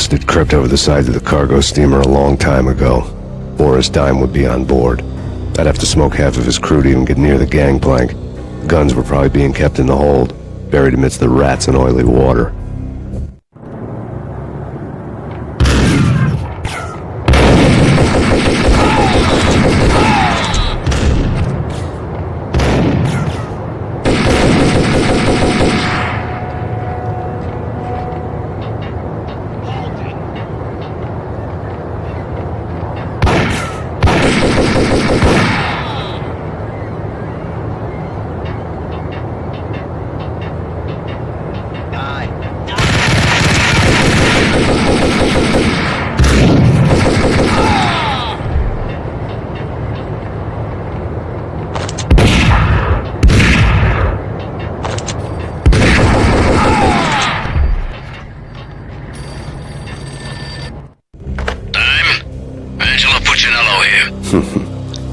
Rust had crept over the sides of the cargo steamer a long time ago. Boris Dime would be on board. I'd have to smoke half of his crew to even get near the gangplank. The guns were probably being kept in the hold, buried amidst the rats and oily water.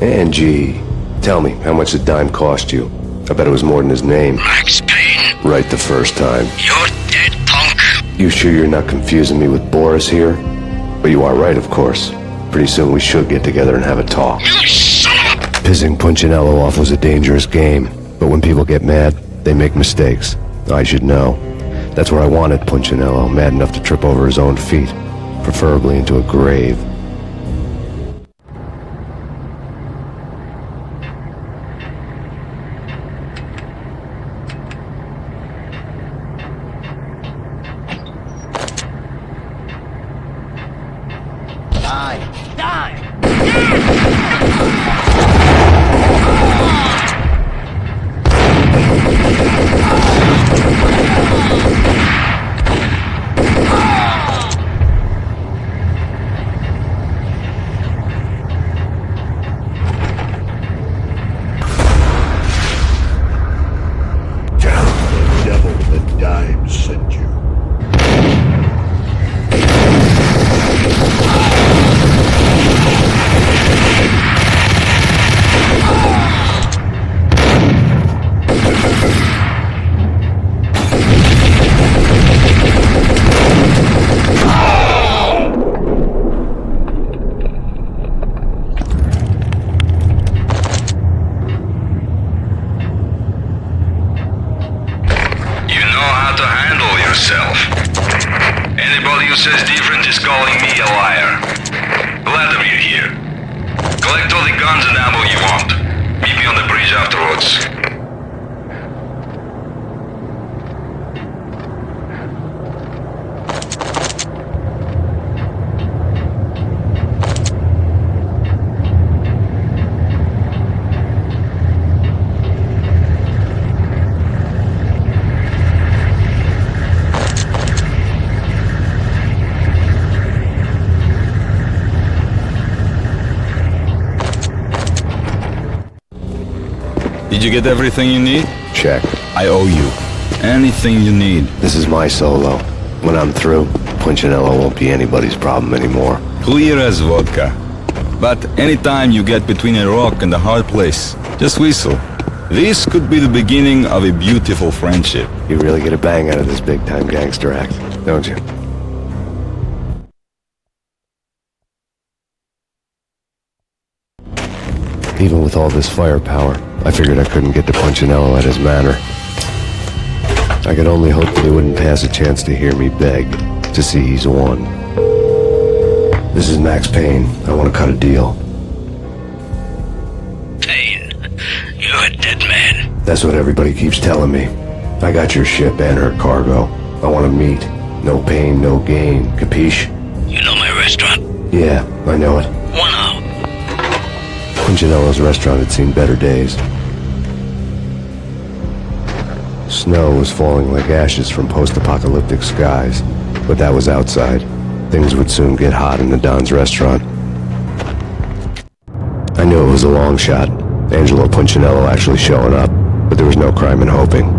Angie, tell me, how much did Dime cost you? I bet it was more than his name. Max Payne. Right the first time. You're dead, punk. You sure you're not confusing me with Boris here? But you are right, of course. Pretty soon we should get together and have a talk. You son of a... Pissing Punchinello off was a dangerous game, but when people get mad, they make mistakes. I should know. That's where I wanted Punchinello, mad enough to trip over his own feet, preferably into a grave. Anybody who says different is calling me a liar. Glad of you here. Collect all the guns and ammo you want. Meet me on the bridge afterwards. Did you get everything you need? Check. I owe you. Anything you need. This is my solo. When I'm through, Punchinello won't be anybody's problem anymore. Clear as vodka. But anytime you get between a rock and a hard place, just whistle. This could be the beginning of a beautiful friendship. You really get a bang out of this big-time gangster act, don't you? Even with all this firepower, I figured I couldn't get to Punchinello at his manor. I could only hope that he wouldn't pass a chance to hear me beg, to see he's won. This is Max Payne. I want to cut a deal. Payne, you're a dead man. That's what everybody keeps telling me. I got your ship and her cargo. I want to meet. No pain, no gain. Capiche? You know my restaurant? Yeah, I know it. 1 hour. Punchinello's restaurant had seen better days. Snow was falling like ashes from post-apocalyptic skies, but that was outside. Things would soon get hot in the Don's restaurant. I knew it was a long shot, Angelo Punchinello actually showing up, but there was no crime in hoping.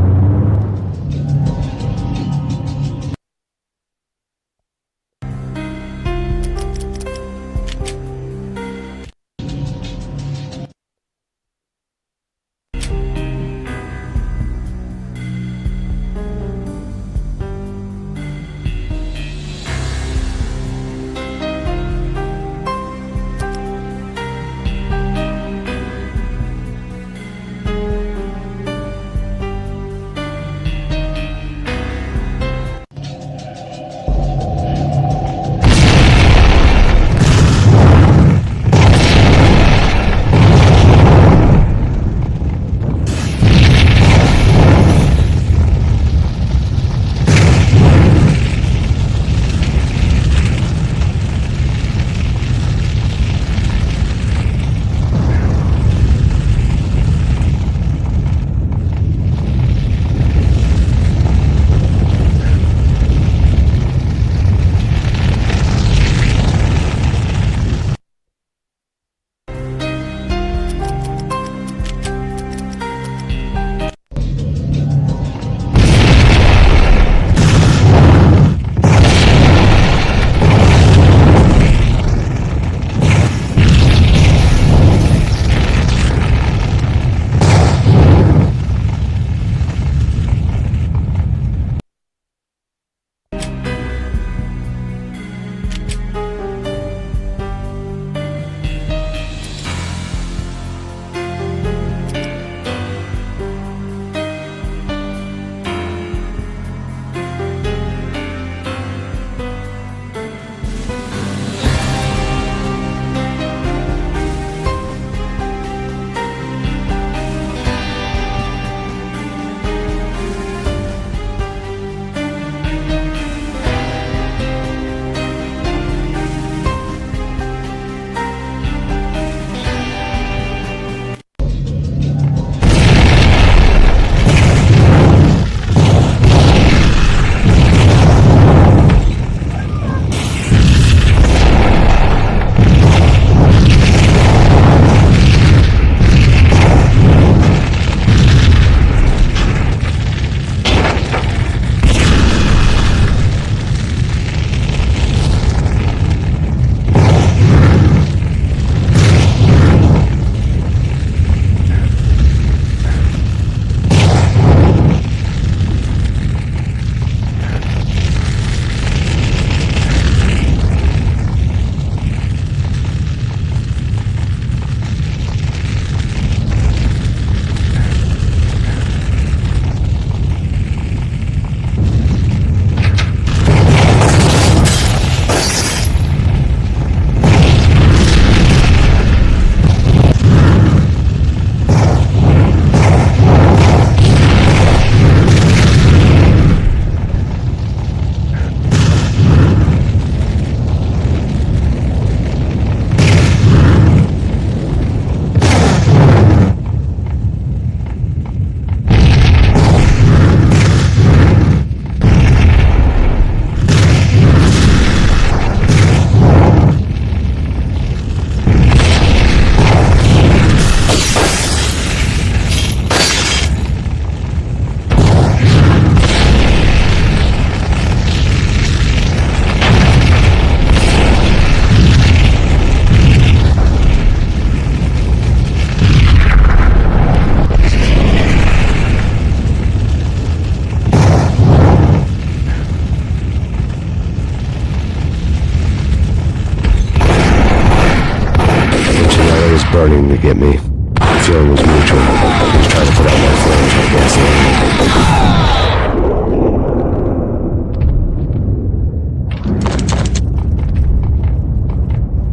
get me. The feeling was mutual. He was trying to put out my flames with gasoline.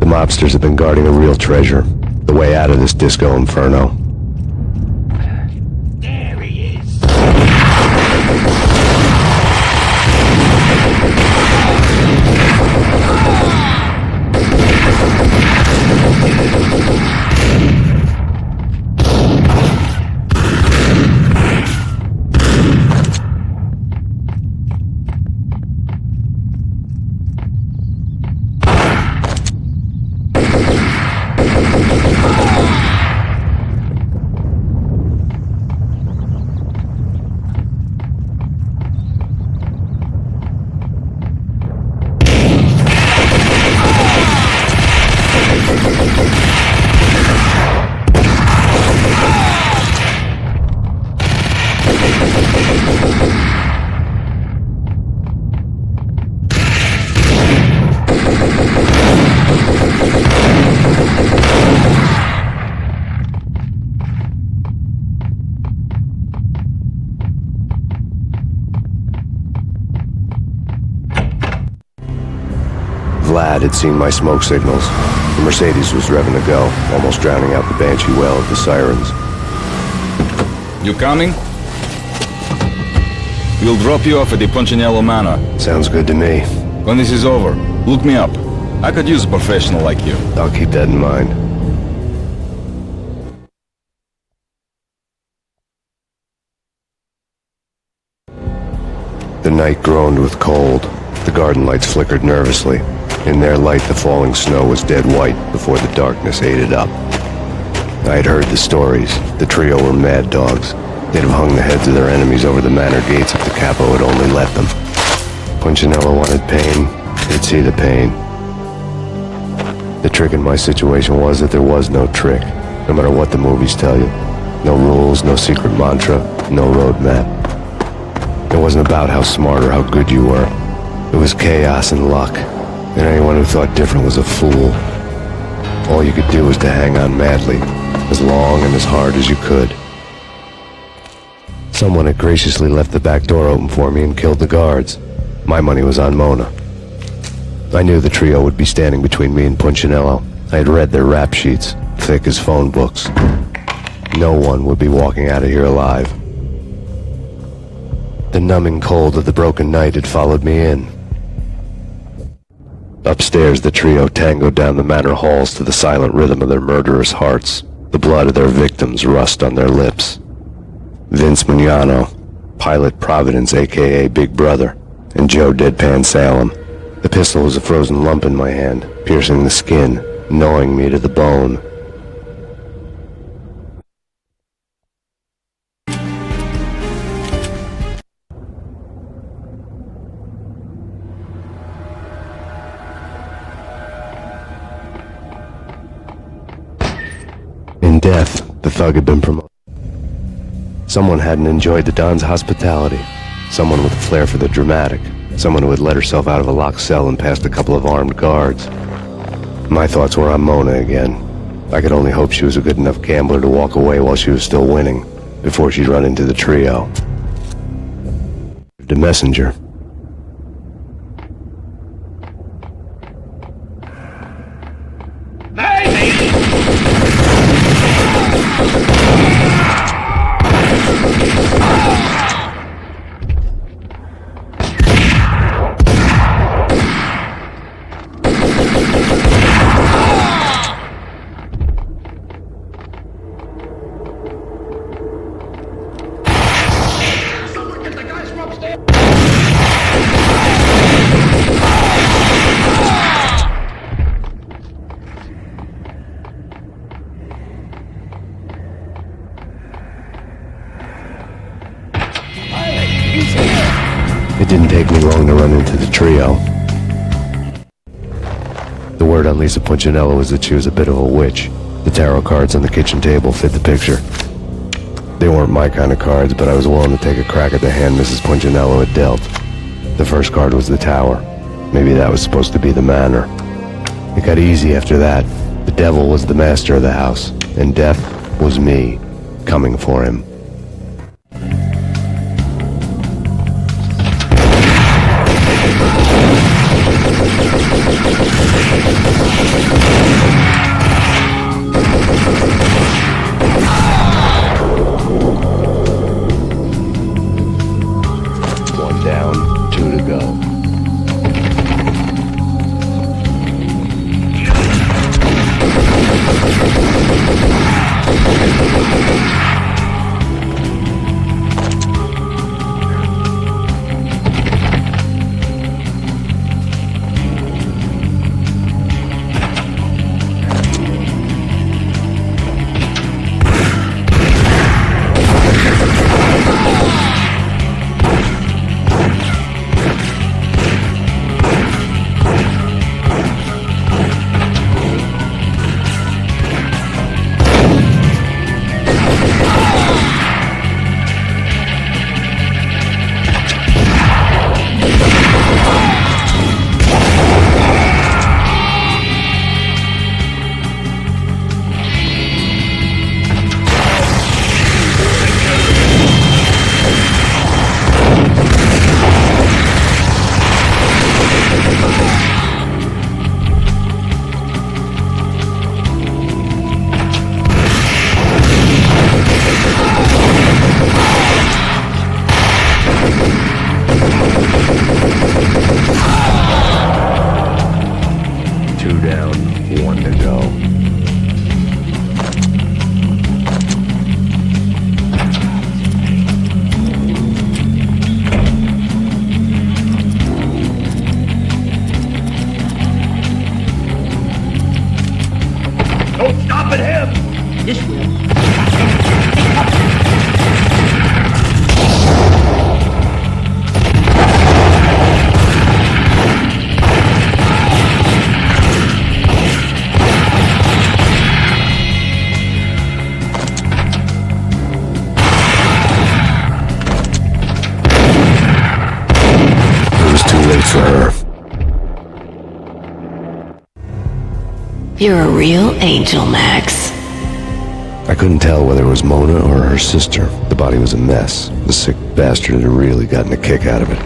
The mobsters have been guarding a real treasure. The way out of this disco inferno. There he is. Vlad had seen my smoke signals. The Mercedes was revving to go, almost drowning out the banshee wail of the sirens. You coming? We'll drop you off at the Punchinello Manor. Sounds good to me. When this is over, look me up. I could use a professional like you. I'll keep that in mind. The night groaned with cold. The garden lights flickered nervously. In their light, the falling snow was dead white before the darkness ate it up. I had heard the stories. The trio were mad dogs. They'd have hung the heads of their enemies over the manor gates if the capo had only let them. Punchinello wanted Payne. He'd see the pain. The trick in my situation was that there was no trick, no matter what the movies tell you. No rules, no secret mantra, no roadmap. It wasn't about how smart or how good you were. It was chaos and luck, and anyone who thought different was a fool. All you could do was to hang on madly, as long and as hard as you could. Someone had graciously left the back door open for me and killed the guards. My money was on Mona. I knew the trio would be standing between me and Punchinello. I had read their rap sheets, thick as phone books. No one would be walking out of here alive. The numbing cold of the broken night had followed me in. Upstairs, the trio tangoed down the manor halls to the silent rhythm of their murderous hearts. The blood of their victims rust on their lips. Vince Mugnano, Pilot Providence, a.k.a. Big Brother, and Joe Deadpan Salem. The pistol was a frozen lump in my hand, piercing the skin, gnawing me to the bone. In death, the thug had been promoted. Someone hadn't enjoyed the Don's hospitality. Someone with a flair for the dramatic. Someone who had let herself out of a locked cell and past a couple of armed guards. My thoughts were on Mona again. I could only hope she was a good enough gambler to walk away while she was still winning, before she'd run into the trio. The messenger. It didn't take me long to run into the trio. The word on Lisa Punchinello was that she was a bit of a witch. The tarot cards on the kitchen table fit the picture. They weren't my kind of cards, but I was willing to take a crack at the hand Mrs. Punchinello had dealt. The first card was the tower. Maybe that was supposed to be the manor. It got easy after that. The devil was the master of the house. And death was me, coming for him. One down, two to go. Two down, one to go. Don't stop at him! This will. It was too late for her. You're a real angel, Max. I couldn't tell whether it was Mona or her sister. The body was a mess. The sick bastard had really gotten a kick out of it.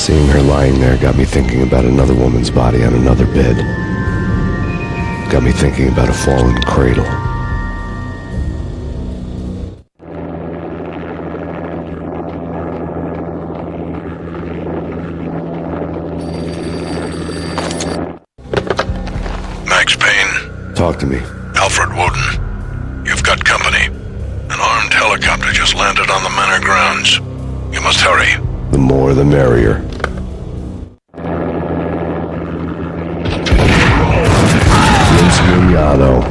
Seeing her lying there got me thinking about another woman's body on another bed. Got me thinking about a fallen cradle. Max Payne, Talk to me. Alfred Woden. You've got company. An armed helicopter just landed on the manor grounds. You must hurry. The more the merrier. Vince Mignano.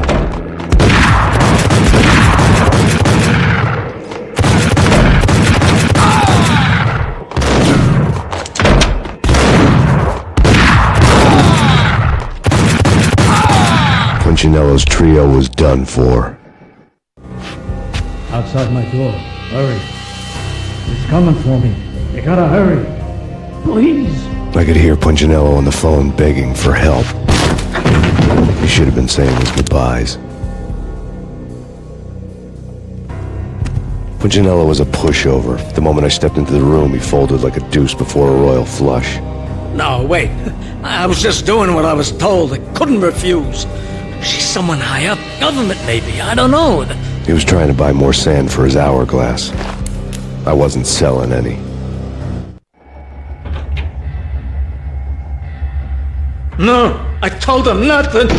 Punchinello's trio was done for. Outside my door. Hurry. He's coming for me. You gotta hurry. Please. I could hear Punchinello on the phone begging for help. He should have been saying his goodbyes. Punchinello was a pushover. The moment I stepped into the room, he folded like a deuce before a royal flush. No, wait. I was just doing what I was told. I couldn't refuse. She's someone high up. Government, maybe. I don't know. He was trying to buy more sand for his hourglass. I wasn't selling any. No, I told him nothing.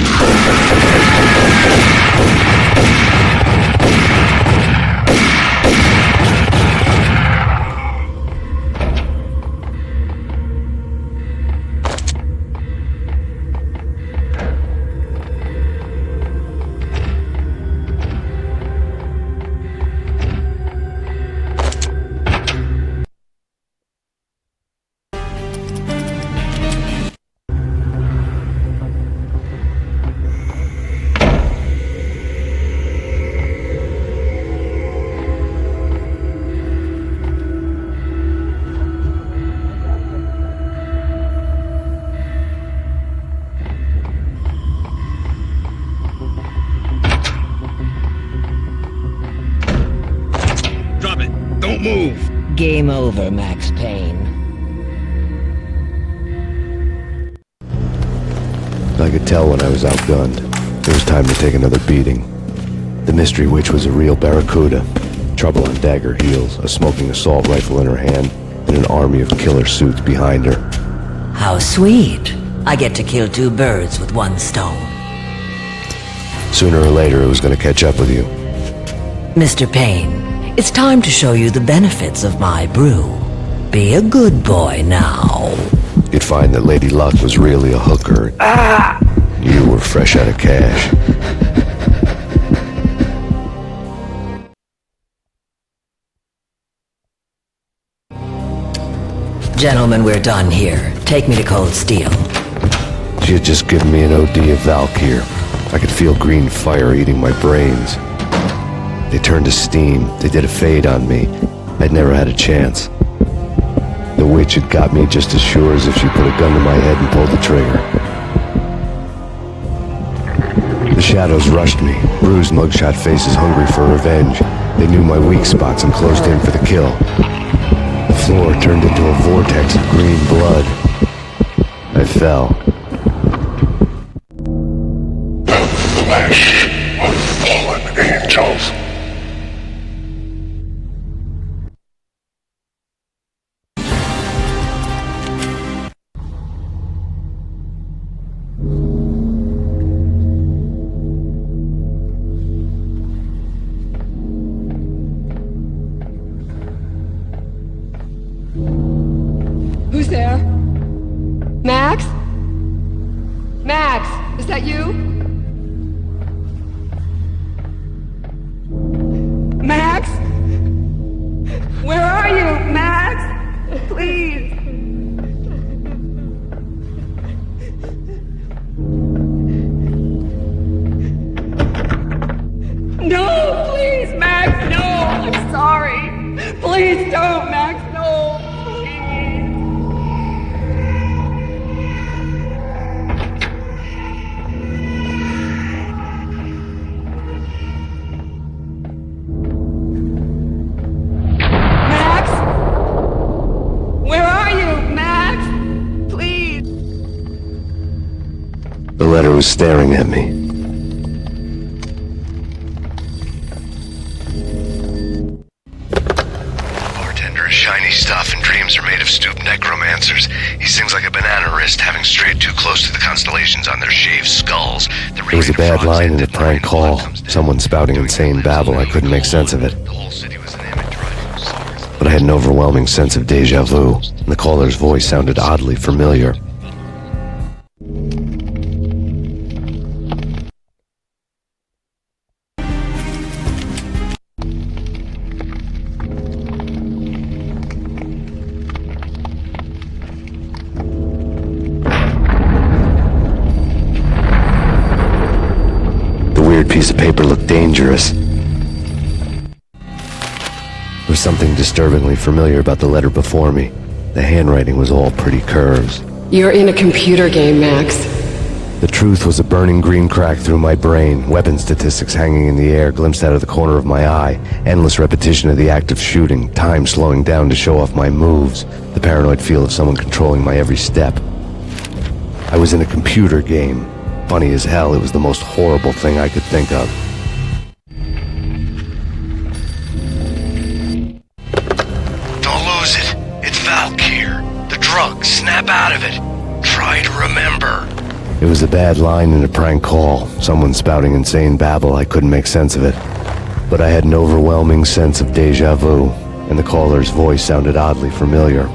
Move! Game over, Max Payne. I could tell when I was outgunned. It was time to take another beating. The mystery witch was a real barracuda. Trouble on dagger heels, a smoking assault rifle in her hand, and an army of killer suits behind her. How sweet. I get to kill two birds with one stone. Sooner or later, it was going to catch up with you. Mr. Payne, it's time to show you the benefits of my brew. Be a good boy now. You'd find that Lady Luck was really a hooker. You were fresh out of cash. Gentlemen, we're done here. Take me to Cold Steel. She had just given me an OD of Valkyr. I could feel green fire eating my brains. They turned to steam. They did a fade on me. I'd never had a chance. The witch had got me just as sure as if she put a gun to my head and pulled the trigger. The shadows rushed me, bruised mugshot faces hungry for revenge. They knew my weak spots and closed in for the kill. The floor turned into a vortex of green blood. I fell. The flesh of fallen angels. Who's there? Max? Max, is that you? Max? Where are you, Max? Please. No, please, Max, no, I'm sorry. Please don't, Max, no, please. Max? Where are you, Max? Please. The letter was staring at me. Bartender is shiny stuff and dreams are made of stooped necromancers. He sings like a banana wrist, having strayed too close to the constellations on their shaved skulls. There was a bad line in a prank call. Someone spouting insane babble. I couldn't make sense of it. But I had an overwhelming sense of deja vu, and the caller's voice sounded oddly familiar. Piece of paper looked dangerous. There was something disturbingly familiar about the letter before me. The handwriting was all pretty curves. You're in a computer game, Max. The truth was a burning green crack through my brain, weapon statistics hanging in the air, glimpsed out of the corner of my eye, endless repetition of the act of shooting, time slowing down to show off my moves, the paranoid feel of someone controlling my every step. I was in a computer game. Funny as hell, it was the most horrible thing I could think of. Don't lose it. It's Valkyr. The drug. Snap out of it. Try to remember. It was a bad line in a prank call. Someone spouting insane babble. I couldn't make sense of it. But I had an overwhelming sense of deja vu, and the caller's voice sounded oddly familiar.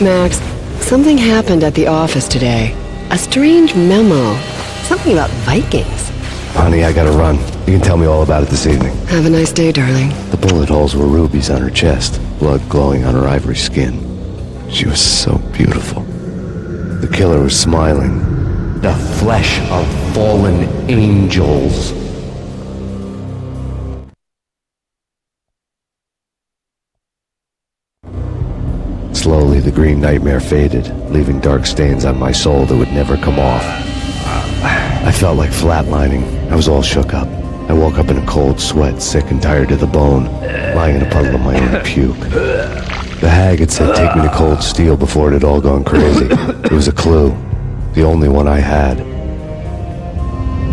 Max, something happened at the office today. A strange memo. Something about Vikings. Honey, I gotta run. You can tell me all about it this evening. Have a nice day, darling. The bullet holes were rubies on her chest, blood glowing on her ivory skin. She was so beautiful. The killer was smiling. The flesh of fallen angels. Slowly, the green nightmare faded, leaving dark stains on my soul that would never come off. I felt like flatlining. I was all shook up. I woke up in a cold sweat, sick and tired to the bone, lying in a puddle of my own puke. The hag had said take me to Cold Steel before it had all gone crazy. It was a clue, the only one I had.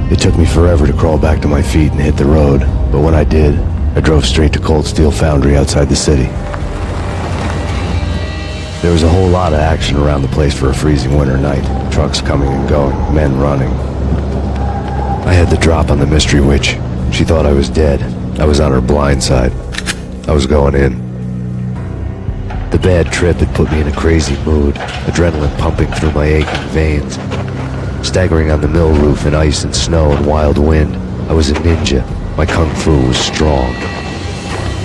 It took me forever to crawl back to my feet and hit the road, but when I did, I drove straight to Cold Steel Foundry outside the city. There was a whole lot of action around the place for a freezing winter night. Trucks coming and going, men running. I had the drop on the mystery witch. She thought I was dead. I was on her blind side. I was going in. The bad trip had put me in a crazy mood, adrenaline pumping through my aching veins. Staggering on the mill roof in ice and snow and wild wind, I was a ninja. My kung fu was strong.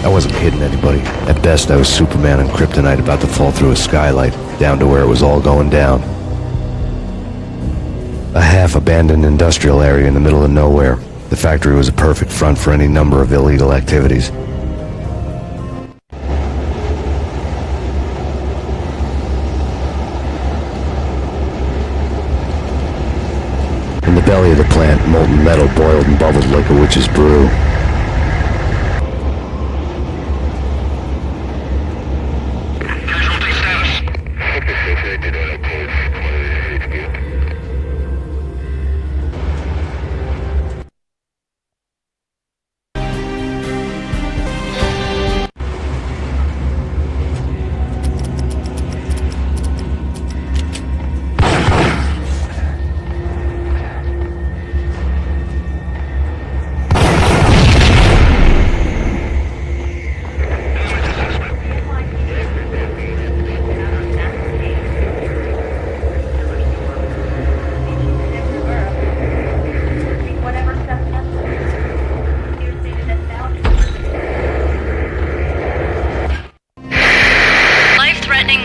I wasn't kidding anybody. At best, I was Superman on kryptonite about to fall through a skylight, down to where it was all going down. A half-abandoned industrial area in the middle of nowhere. The factory was a perfect front for any number of illegal activities. In the belly of the plant, molten metal boiled and bubbled like a witch's brew.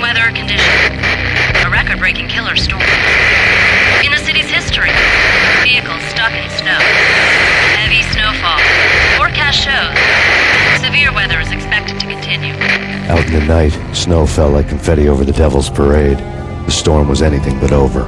Weather conditions. A record-breaking killer storm. In the city's history. Vehicles stuck in snow. Heavy snowfall. Forecast shows. Severe weather is expected to continue. Out in the night, snow fell like confetti over the Devil's Parade. The storm was anything but over.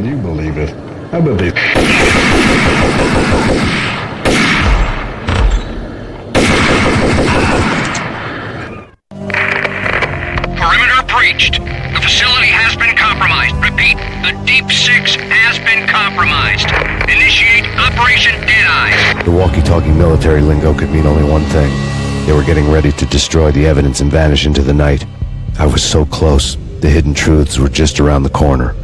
you believe it. How about this? Perimeter breached. The facility has been compromised. Repeat, the Deep Six has been compromised. Initiate Operation Deadeye. The walkie-talkie military lingo could mean only one thing. They were getting ready to destroy the evidence and vanish into the night. I was so close. The hidden truths were just around the corner.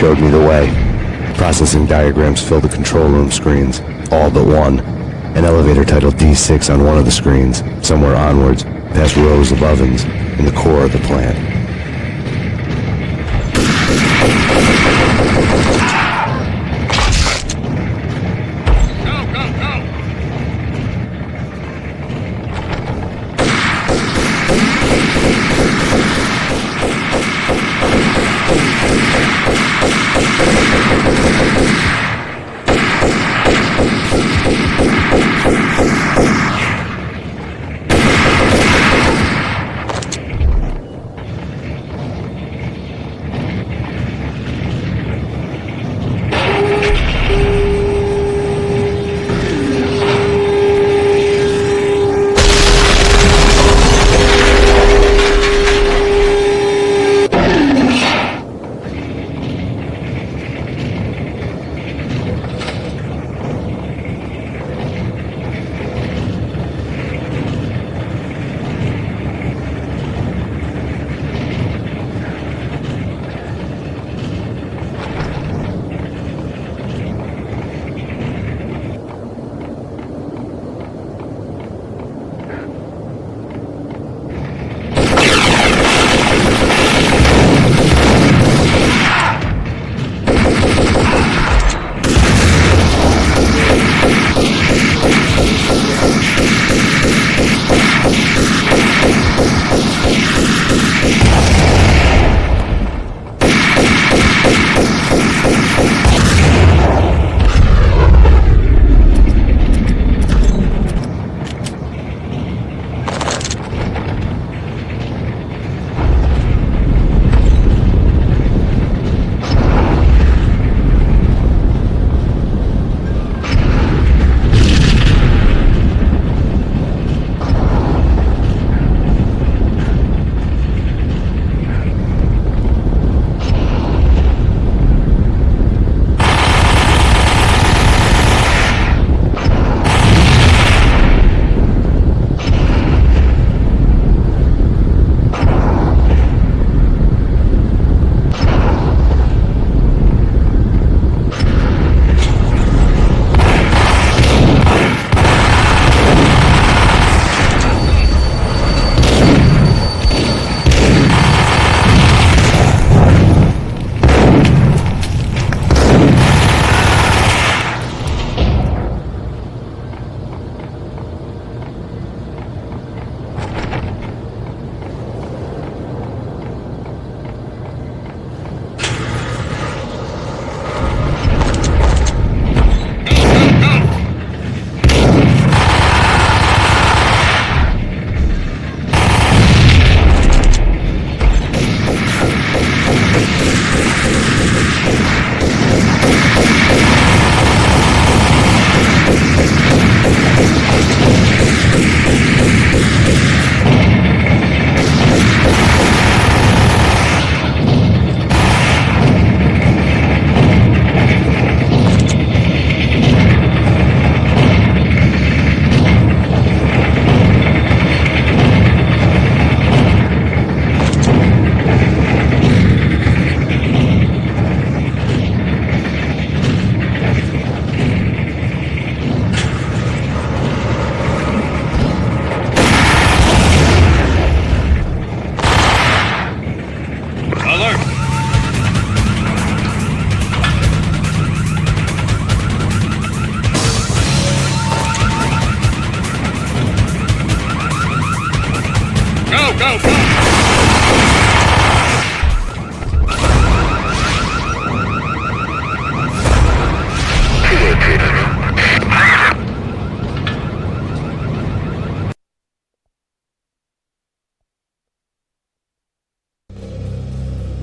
showed me the way. Processing diagrams filled the control room screens, all but one. An elevator titled D6 on one of the screens, somewhere onwards, past rows of ovens, in the core of the plant.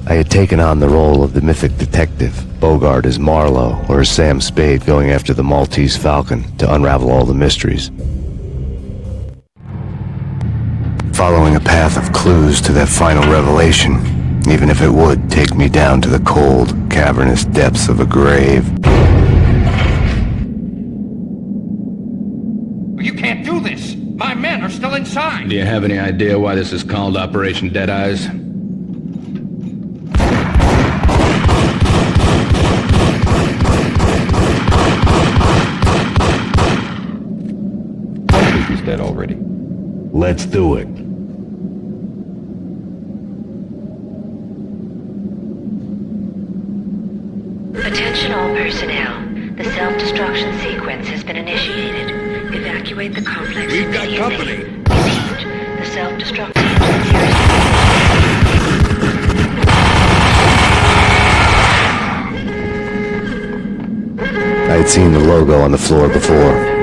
I had taken on the role of the mythic detective, Bogart as Marlowe, or as Sam Spade going after the Maltese Falcon to unravel all the mysteries. Following a path of clues to that final revelation, even if it would take me down to the cold, cavernous depths of a grave. You can't do this! My men are still inside! Do you have any idea why this is called Operation Dead Eyes? already. Let's do it. Attention all personnel. The self-destruction sequence has been initiated. Evacuate the complex. We've got immediately. company. Repeat. The self-destruct sequence. I had seen the logo on the floor before.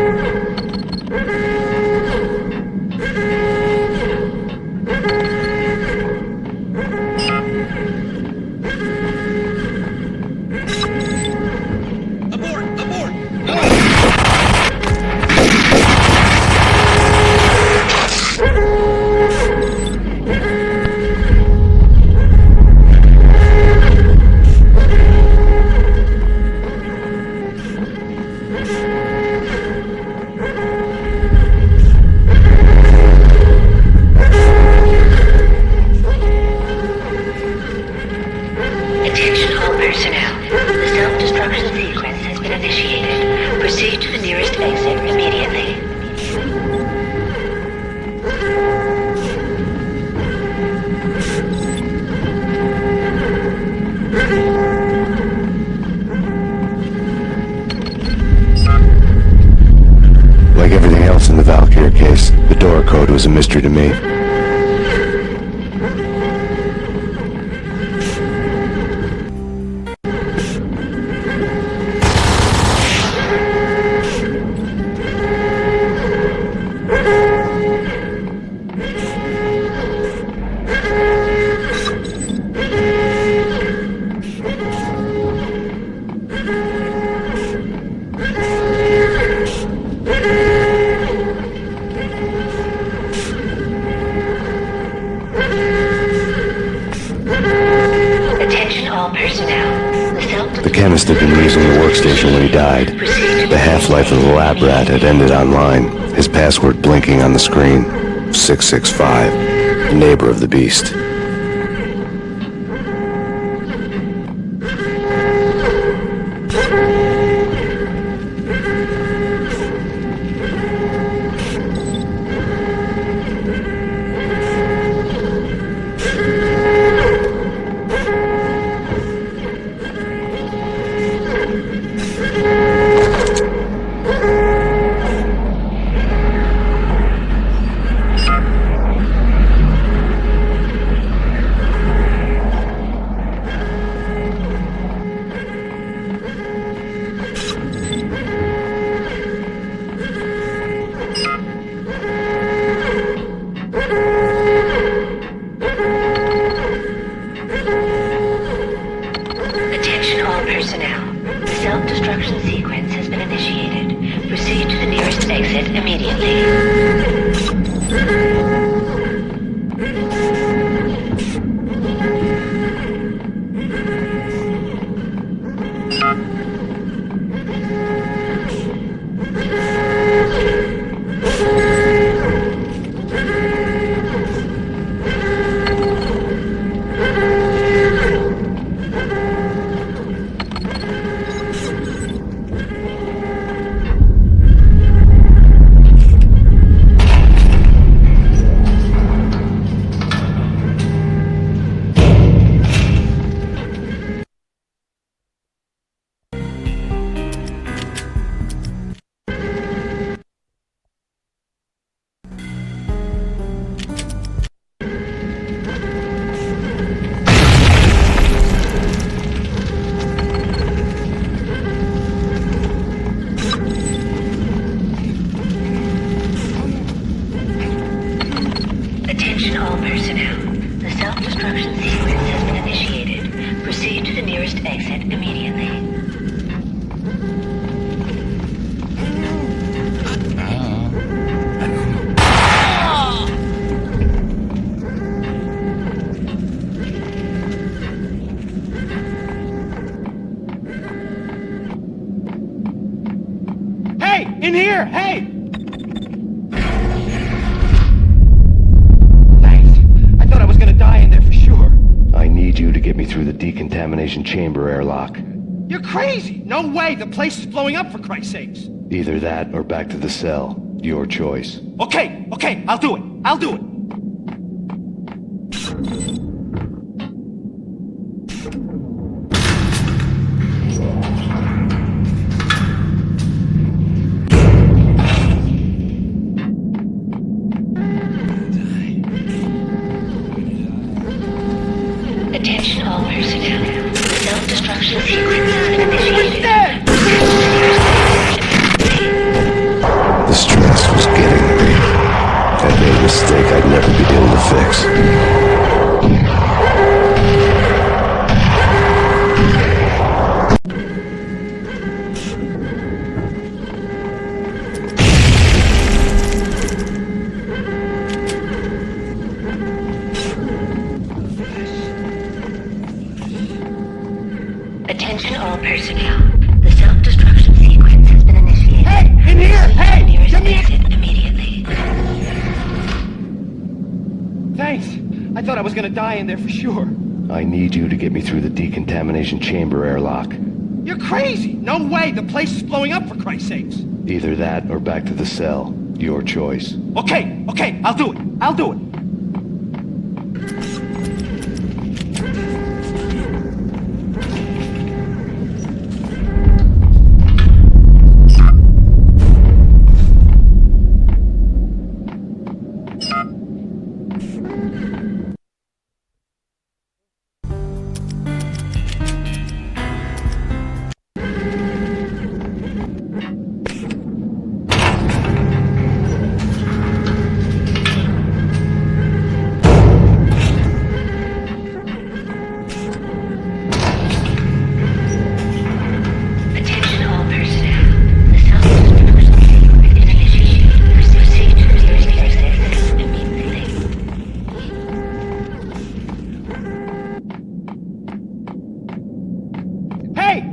Attention all personnel. The self-destruction sequence has been initiated. Proceed to the nearest exit immediately. Like everything else in the Valkyrie case, the door code was a mystery to me. Attention all personnel. The chemist had been using the workstation when he died. The half-life of the lab rat had ended online, his password blinking on the screen. 665, the neighbor of the beast. Attention all personnel. The self-destruction sequence has been initiated. Proceed to the nearest exit immediately. Attention all personnel. The self-destruction sequence has been initiated. Proceed to the nearest exit immediately. Hey! In here! Hey! I thought I was gonna die in there for sure. I need you to get me through the decontamination chamber airlock. You're crazy! No way! The place is blowing up, for Christ's sakes! Either that or back to the cell. Your choice. Okay, I'll do it. I'll do it. Attention all personnel. Self-destruction sequence has been initiated. The stress was getting me. I made a mistake I'd never be able to fix. Attention all personnel. The self-destruction sequence has been initiated. Hey, in here! Hey! Nearest Come here! exit immediately. Thanks. I thought I was gonna die in there for sure. I need you to get me through the decontamination chamber airlock. You're crazy! No way! The place is blowing up, for Christ's sakes! Either that or back to the cell. Your choice. Okay, I'll do it. I'll do it.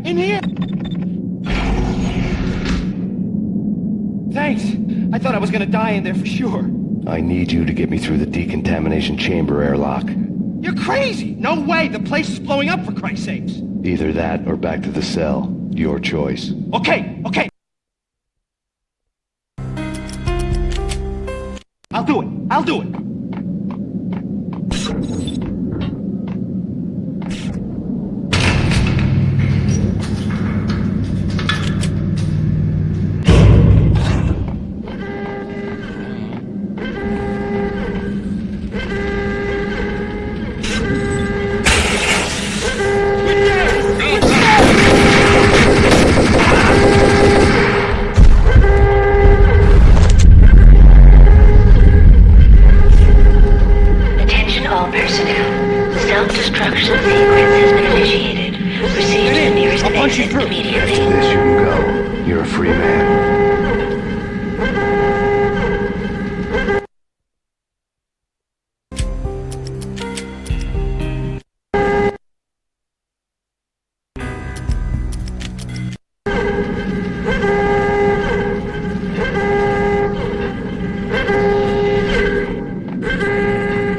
In here! Thanks. I thought I was gonna die in there for sure. I need you to get me through the decontamination chamber airlock. You're crazy! No way! The place is blowing up, for Christ's sakes! Either that or back to the cell. Your choice. Okay. I'll do it. I'll do it. Self-destruction sequence has been initiated. Proceed to the nearest exit immediately. After this, you can go. You're a free man.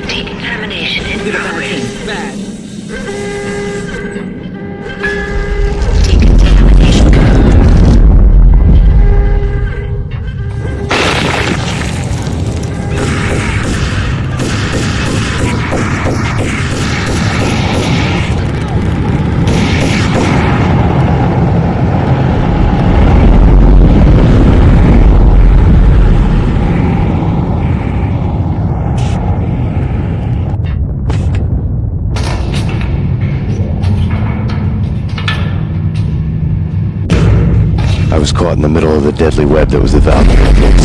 Decontamination in progress. Bad. I was caught in the middle of the deadly web that was the valve gates.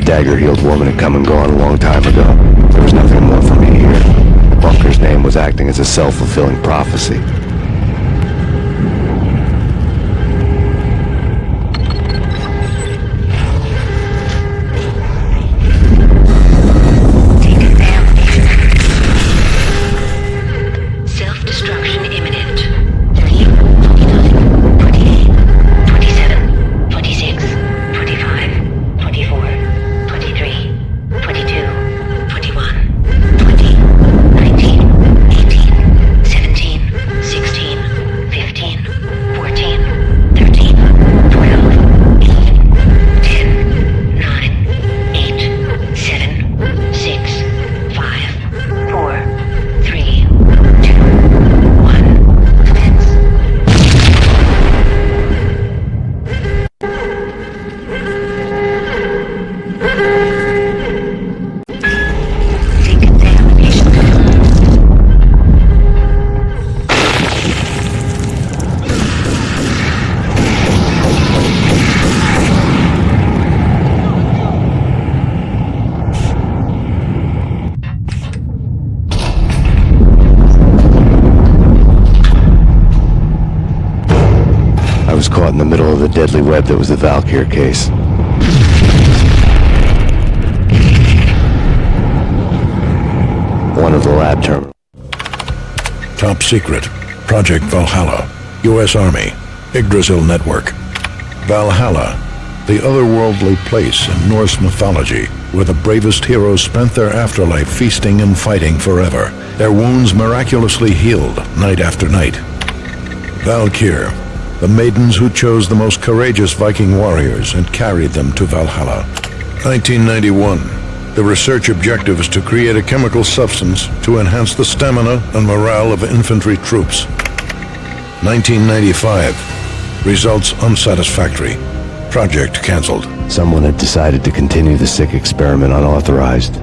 dagger-heeled woman had come and gone a long time ago. There was nothing more for me here. The bunker's name was acting as a self-fulfilling prophecy. Self-destruction imminent. 30, 49, 48, 27, 26, 25, 24, 23, 22, 21, 20, 19, 18, 17, 16, 15, 14, 13, 12, 11, 10, 9, 8, 7, 6, 5, 4, 3, I was caught in the middle of the deadly web that was the Valkyr case. One of the lab terminals. Top secret. Project Valhalla. U.S. Army. Yggdrasil Network. Valhalla. The otherworldly place in Norse mythology where the bravest heroes spent their afterlife feasting and fighting forever. Their wounds miraculously healed night after night. Valkyr. The maidens who chose the most courageous Viking warriors and carried them to Valhalla. 1991. The research objective is to create a chemical substance to enhance the stamina and morale of infantry troops. 1995. Results unsatisfactory. Project cancelled. Someone had decided to continue the sick experiment unauthorized.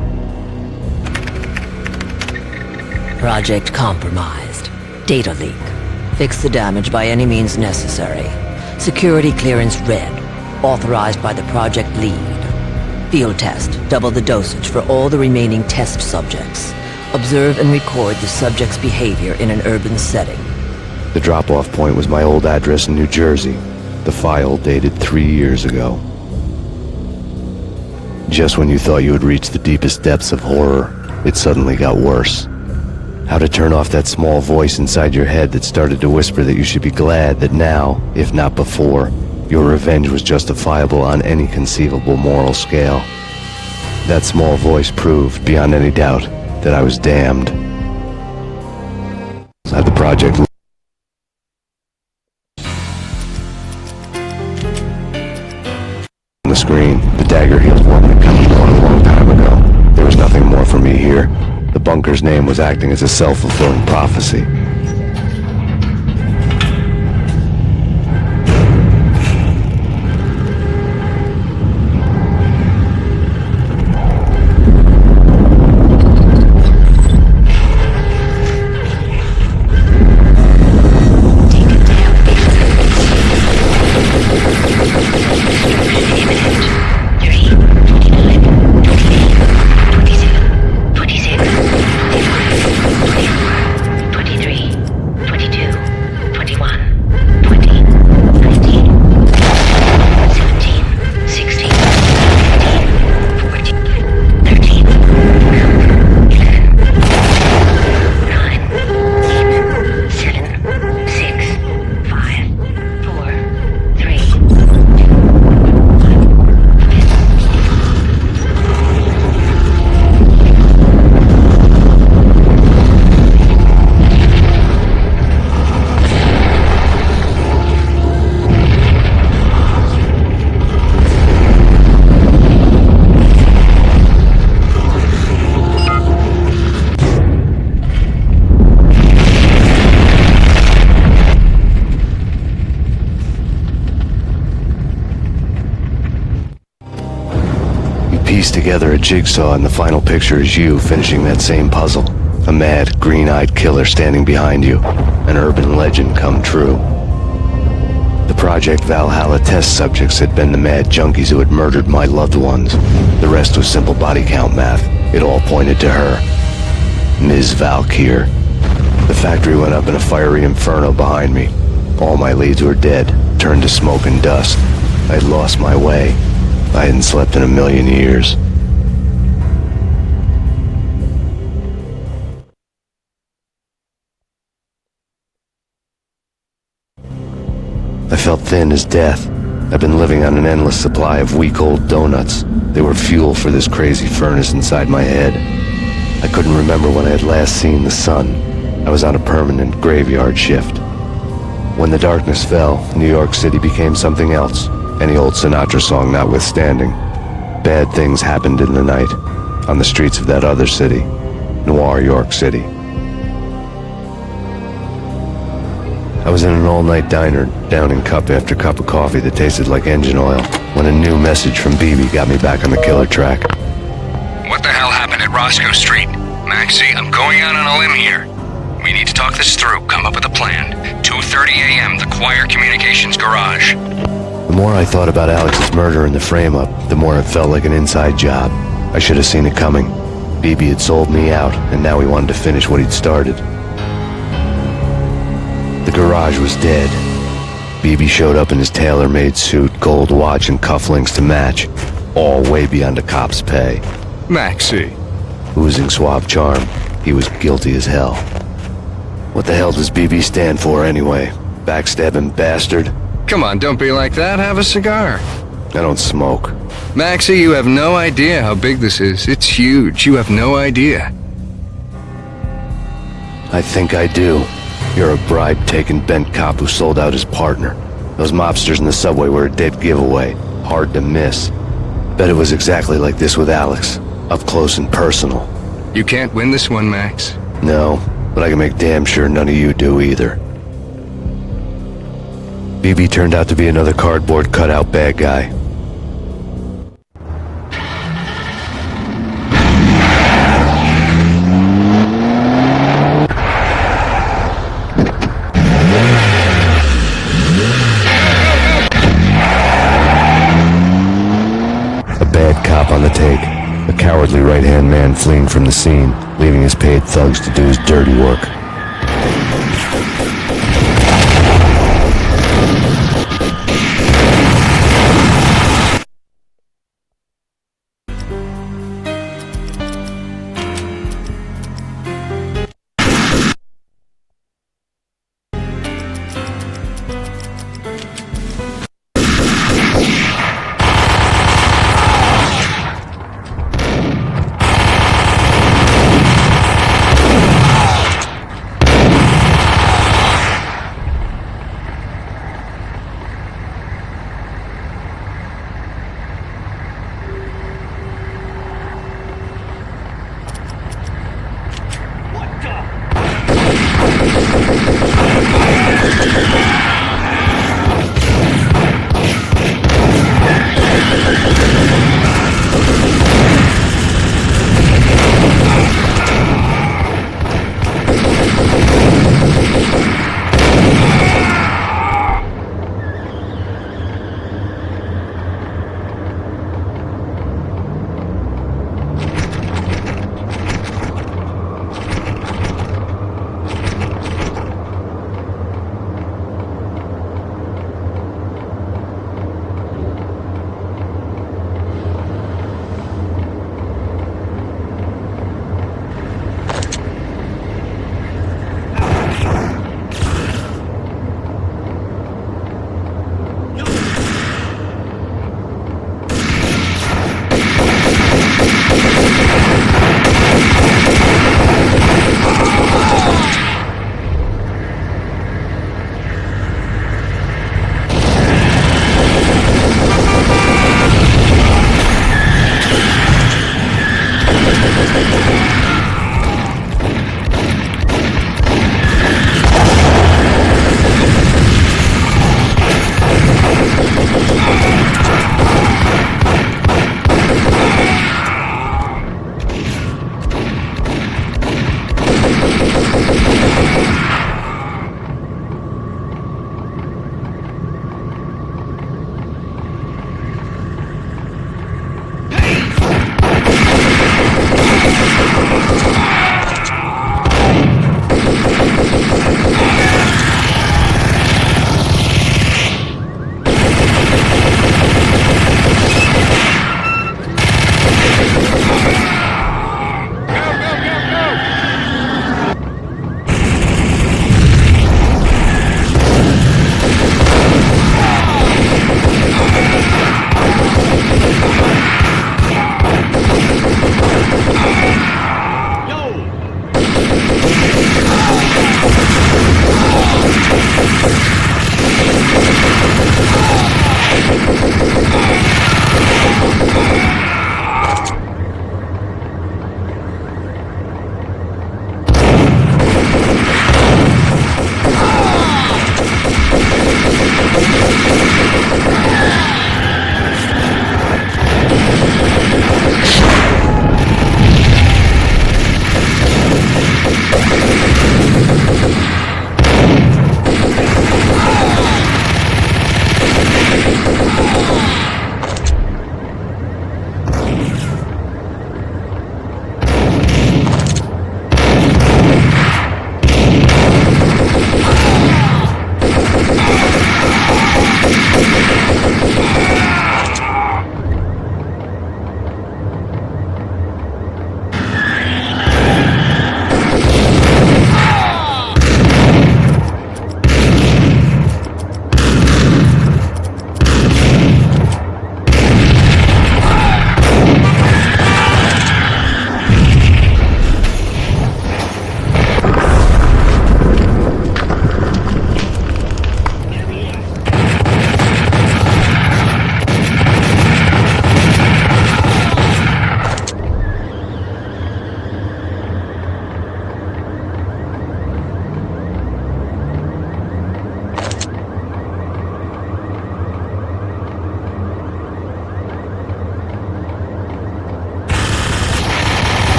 Project compromised. Data leak. Fix the damage by any means necessary. Security clearance red. Authorized by the project lead. Field test. Double the dosage for all the remaining test subjects. Observe and record the subject's behavior in an urban setting. The drop-off point was my old address in New Jersey. The file dated 3 years ago. Just when you thought you had reached the deepest depths of horror, it suddenly got worse. How to turn off that small voice inside your head that started to whisper that you should be glad that now, if not before, your revenge was justifiable on any conceivable moral scale. That small voice proved, beyond any doubt, that I was damned. At the project on the screen, the dagger-heeled woman had come and gone a long time ago. There was nothing more for me here. The bunker's name was acting as a self-fulfilling prophecy. Piece together a jigsaw, and the final picture is you finishing that same puzzle. A mad, green-eyed killer standing behind you. An urban legend come true. The Project Valhalla test subjects had been the mad junkies who had murdered my loved ones. The rest was simple body count math. It all pointed to her. Ms. Valkyr. The factory went up in a fiery inferno behind me. All my leads were dead, turned to smoke and dust. I'd lost my way. I hadn't slept in a million years. I felt thin as death. I've been living on an endless supply of week-old donuts. They were fuel for this crazy furnace inside my head. I couldn't remember when I had last seen the sun. I was on a permanent graveyard shift. When the darkness fell, New York City became something else, any old Sinatra song notwithstanding. Bad things happened in the night, on the streets of that other city, Noir York City. I was in an all-night diner, downing cup after cup of coffee that tasted like engine oil, when a new message from BB got me back on the killer track. What the hell happened at Roscoe Street? Maxie, I'm going out on a limb here. We need to talk this through, come up with a plan. 2:30 a.m., the Choir Communications Garage. The more I thought about Alex's murder and the frame-up, the more it felt like an inside job. I should have seen it coming. BB had sold me out, and now he wanted to finish what he'd started. The garage was dead. BB showed up in his tailor-made suit, gold watch, and cufflinks to match, all way beyond a cop's pay. Maxie. Oozing suave charm, he was guilty as hell. What the hell does BB stand for anyway? Backstabbing bastard? Come on, don't be like that. Have a cigar. I don't smoke. Maxie, you have no idea how big this is. It's huge. You have no idea. I think I do. You're a bribe-taking bent cop who sold out his partner. Those mobsters in the subway were a dead giveaway. Hard to miss. Bet it was exactly like this with Alex. Up close and personal. You can't win this one, Max. No, but I can make damn sure none of you do either. BB turned out to be another cardboard cutout bad guy. Cop on the take, a cowardly right-hand man fleeing from the scene, leaving his paid thugs to do his dirty work.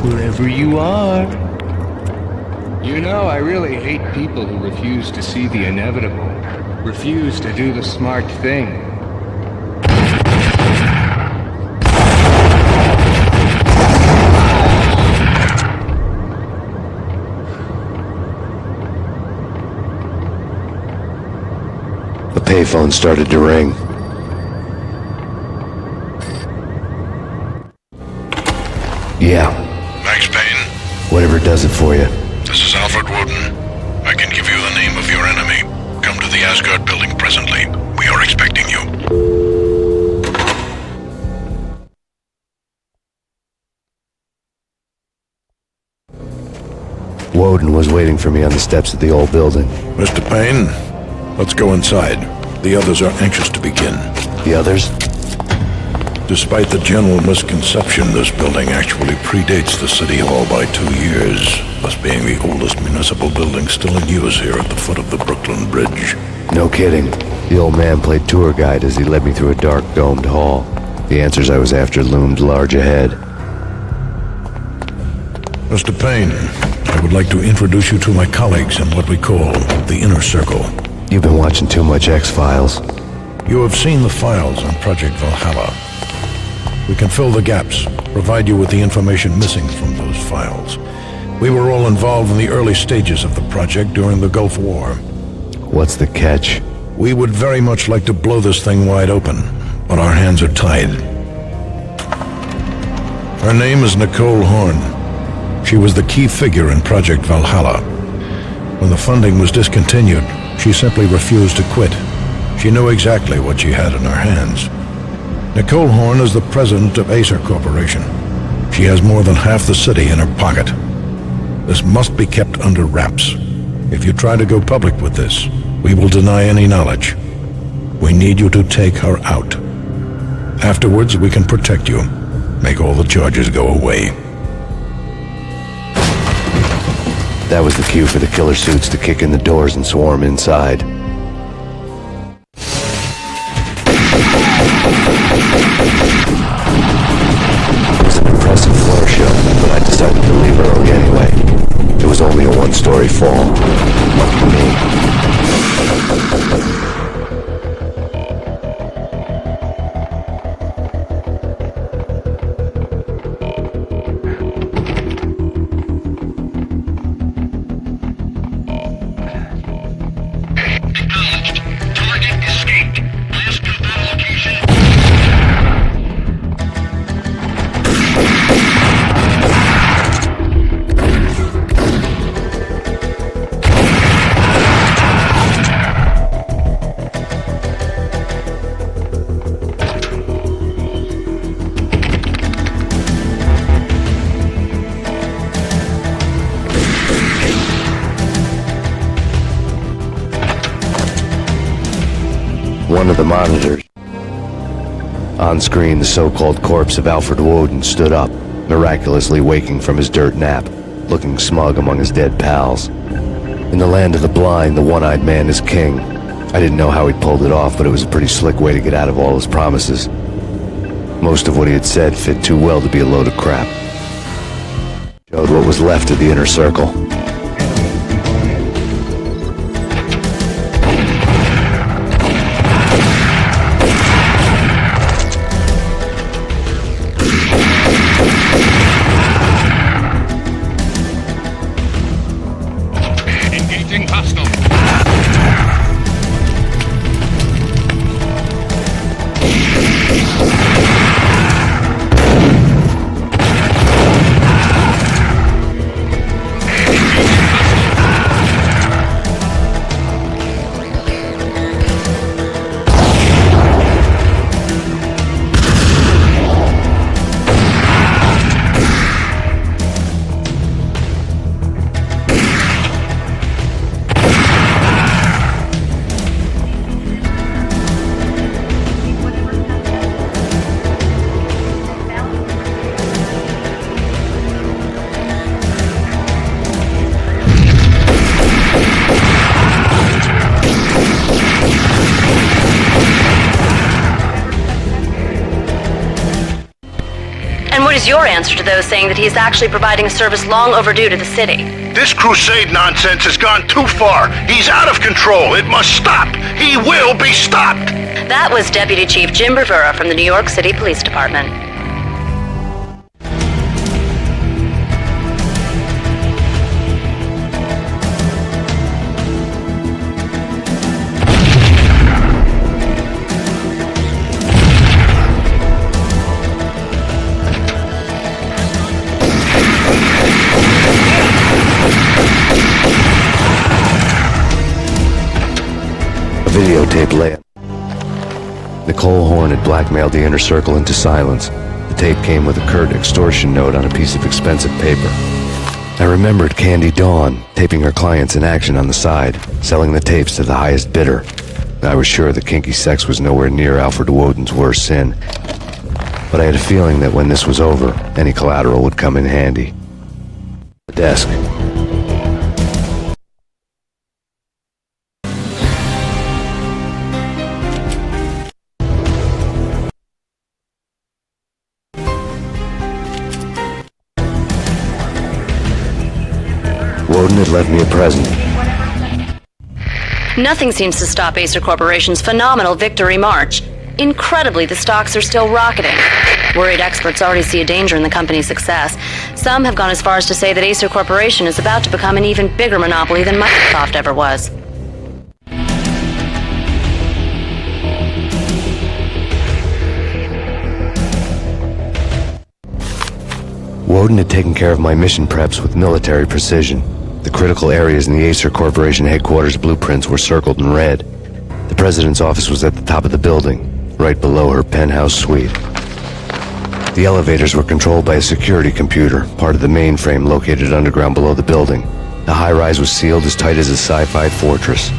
Wherever you are. You know, I really hate people who refuse to see the inevitable, refuse to do the smart thing. The payphone started to ring. Yeah. Max Payne, Whatever does it for you. this is Alfred Woden. I can give you the name of your enemy. Come to the Asgard building presently. We are expecting you. Woden was waiting for me on the steps of the old building. Mr. Payne, let's go inside. The others are anxious to begin. The others? Despite the general misconception, this building actually predates the City Hall by 2 years, thus being the oldest municipal building still in use here at the foot of the Brooklyn Bridge. No kidding. The old man played tour guide as he led me through a dark, domed hall. The answers I was after loomed large ahead. Mr. Payne, I would like to introduce you to my colleagues in what we call the Inner Circle. You've been watching too much X-Files. You have seen the files on Project Valhalla. We can fill the gaps, provide you with the information missing from those files. We were all involved in the early stages of the project during the Gulf War. What's the catch? We would very much like to blow this thing wide open, but our hands are tied. Her name is Nicole Horn. She was the key figure in Project Valhalla. When the funding was discontinued, she simply refused to quit. She knew exactly what she had in her hands. Nicole Horn is the president of Acer Corporation. She has more than half the city in her pocket. This must be kept under wraps. If you try to go public with this, we will deny any knowledge. We need you to take her out. Afterwards, we can protect you. Make all the charges go away. That was the cue for the killer suits to kick in the doors and swarm inside. It was an impressive floor show, but I decided to leave early anyway. It was only a one-story fall. Lucky me. the monitors. On screen, the so-called corpse of Alfred Woden stood up, miraculously waking from his dirt nap, looking smug among his dead pals. In the land of the blind, the one-eyed man is king. I didn't know how he'd pulled it off, but it was a pretty slick way to get out of all his promises. Most of what he had said fit too well to be a load of crap. Showed what was left of the inner circle. Engaging hostile. What is your answer to those saying that he is actually providing a service long overdue to the city? This crusade nonsense has gone too far. He's out of control. It must stop. He will be stopped. That was Deputy Chief Jim Rivera from the New York City Police Department. Videotape lay. Nicole Horn had blackmailed the inner circle into silence. The tape came with a curt extortion note on a piece of expensive paper. I remembered Candy Dawn taping her clients in action on the side, selling the tapes to the highest bidder. I was sure that kinky sex was nowhere near Alfred Woden's worst sin. But I had a feeling that when this was over, any collateral would come in handy. The desk. Woden had left me a present. Nothing seems to stop Acer Corporation's phenomenal victory march. Incredibly, the stocks are still rocketing. Worried experts already see a danger in the company's success. Some have gone as far as to say that Acer Corporation is about to become an even bigger monopoly than Microsoft ever was. Woden had taken care of my mission preps with military precision. The critical areas in the Acer Corporation headquarters blueprints were circled in red. The president's office was at the top of the building, right below her penthouse suite. The elevators were controlled by a security computer, part of the mainframe located underground below the building. The high-rise was sealed as tight as a sci-fi fortress.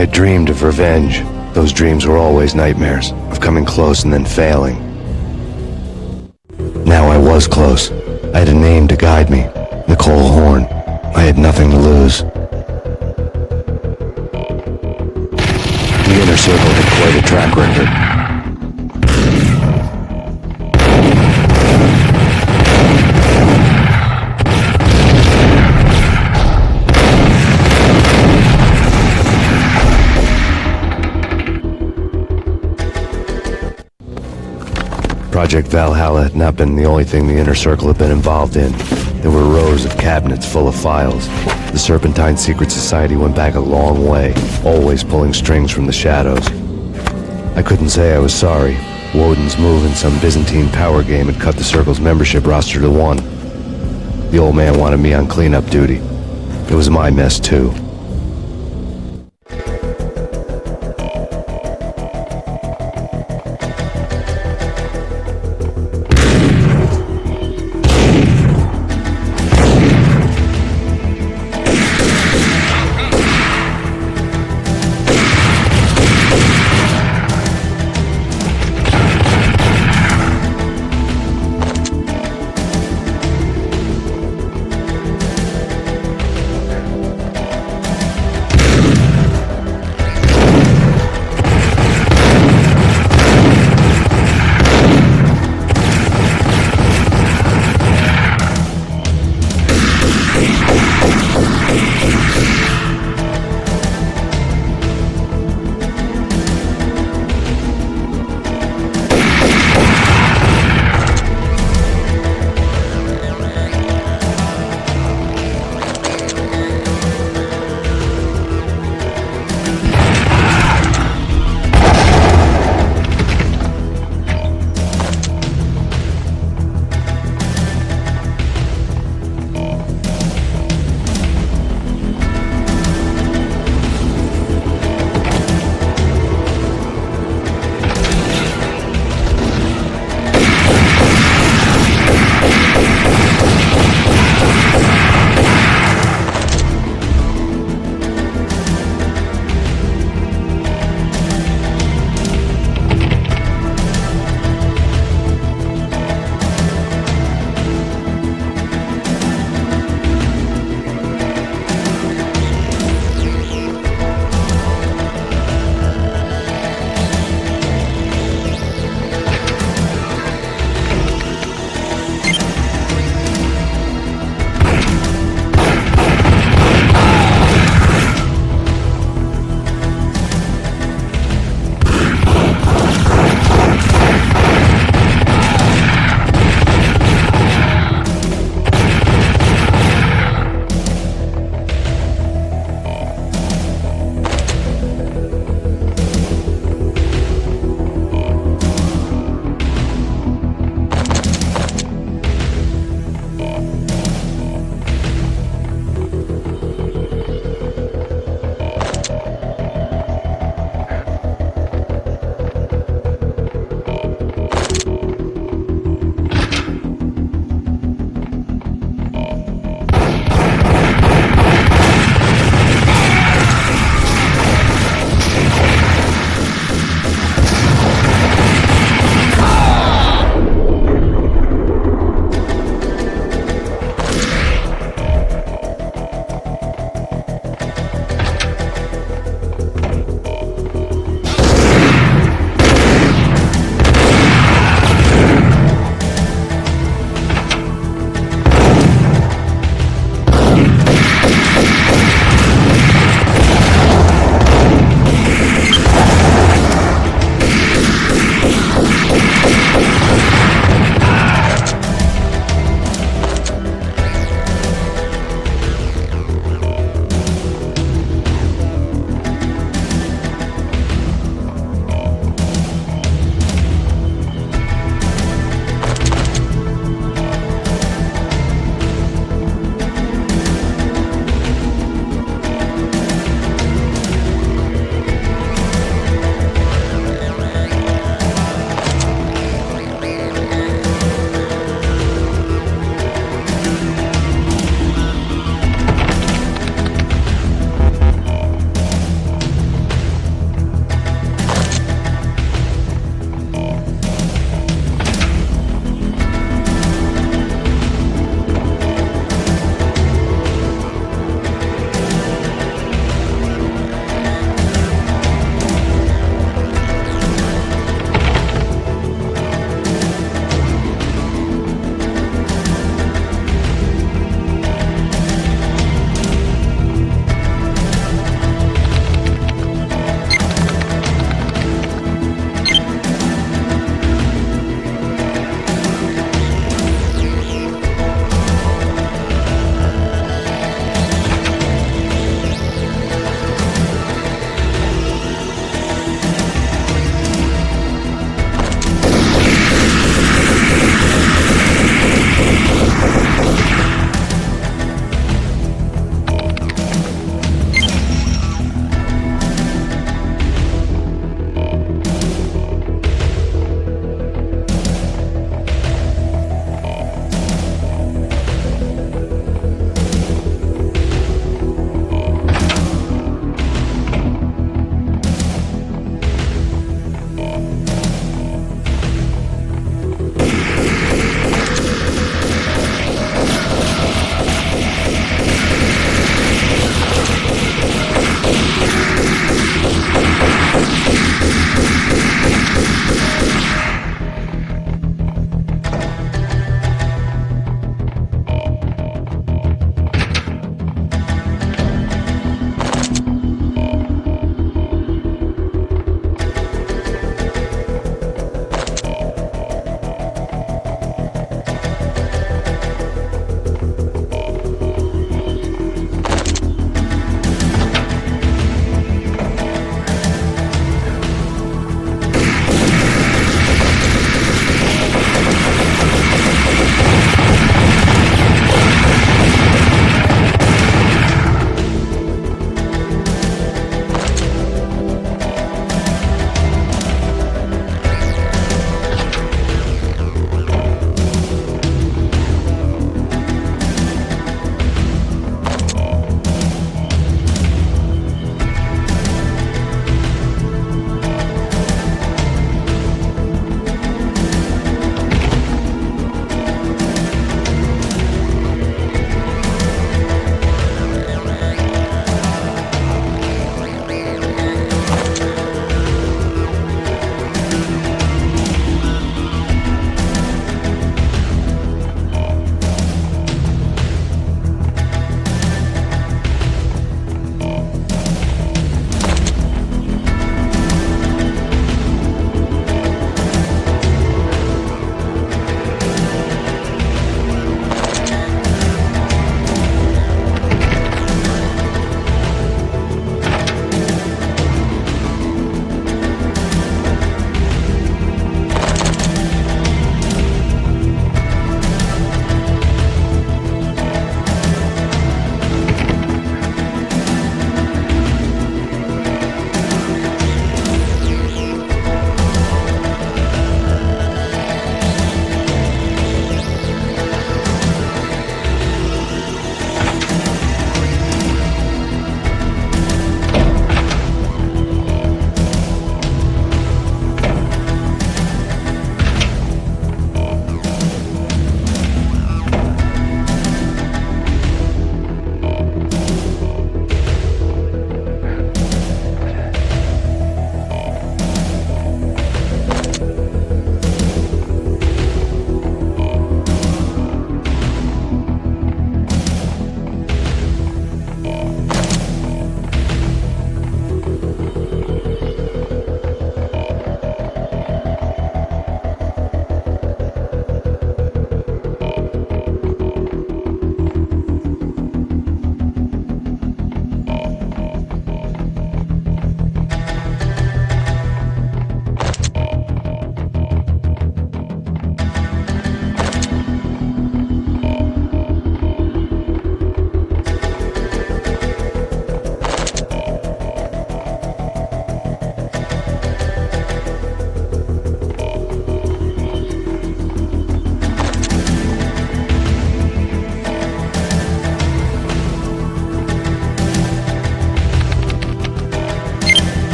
I had dreamed of revenge. Those dreams were always nightmares, of coming close and then failing. Now I was close. I had a name to guide me, Nicole Horn. I had nothing to lose. The Inner Circle had quite a track record. Project Valhalla had not been the only thing the Inner Circle had been involved in. There were rows of cabinets full of files. The Serpentine Secret Society went back a long way, always pulling strings from the shadows. I couldn't say I was sorry. Woden's move in some Byzantine power game had cut the Circle's membership roster to 1. The old man wanted me on cleanup duty. It was my mess, too.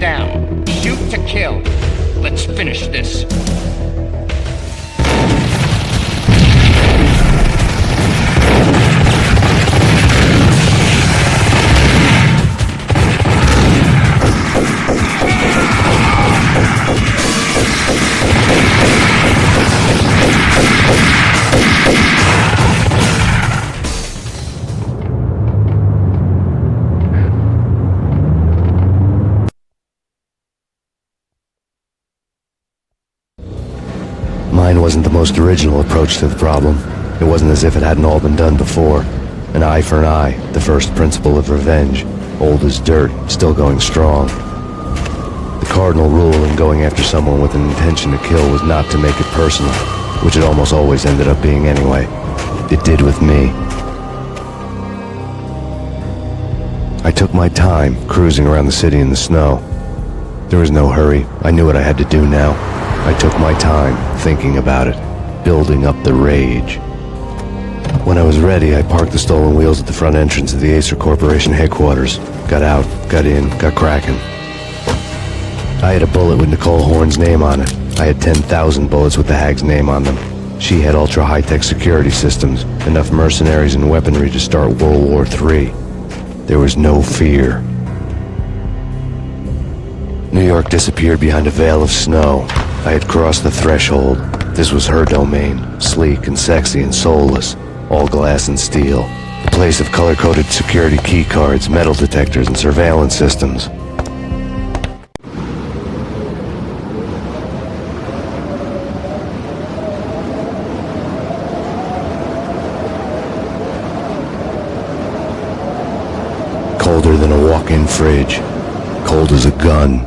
down. Shoot to kill. Let's finish this. Mine wasn't the most original approach to the problem. It wasn't as if it hadn't all been done before. An eye for an eye, the first principle of revenge. Old as dirt, still going strong. The cardinal rule in going after someone with an intention to kill was not to make it personal, which it almost always ended up being anyway. It did with me. I took my time, cruising around the city in the snow. There was no hurry. I knew what I had to do now. I took my time, thinking about it, building up the rage. When I was ready, I parked the stolen wheels at the front entrance of the Acer Corporation headquarters. Got out, got in, got cracking. I had a bullet with Nicole Horn's name on it. I had 10,000 bullets with the Hag's name on them. She had ultra-high-tech security systems, enough mercenaries and weaponry to start World War III. There was no fear. New York disappeared behind a veil of snow. I had crossed the threshold. This was her domain, sleek and sexy and soulless, all glass and steel. A place of color-coded security key cards, metal detectors, and surveillance systems. Colder than a walk-in fridge. Cold as a gun.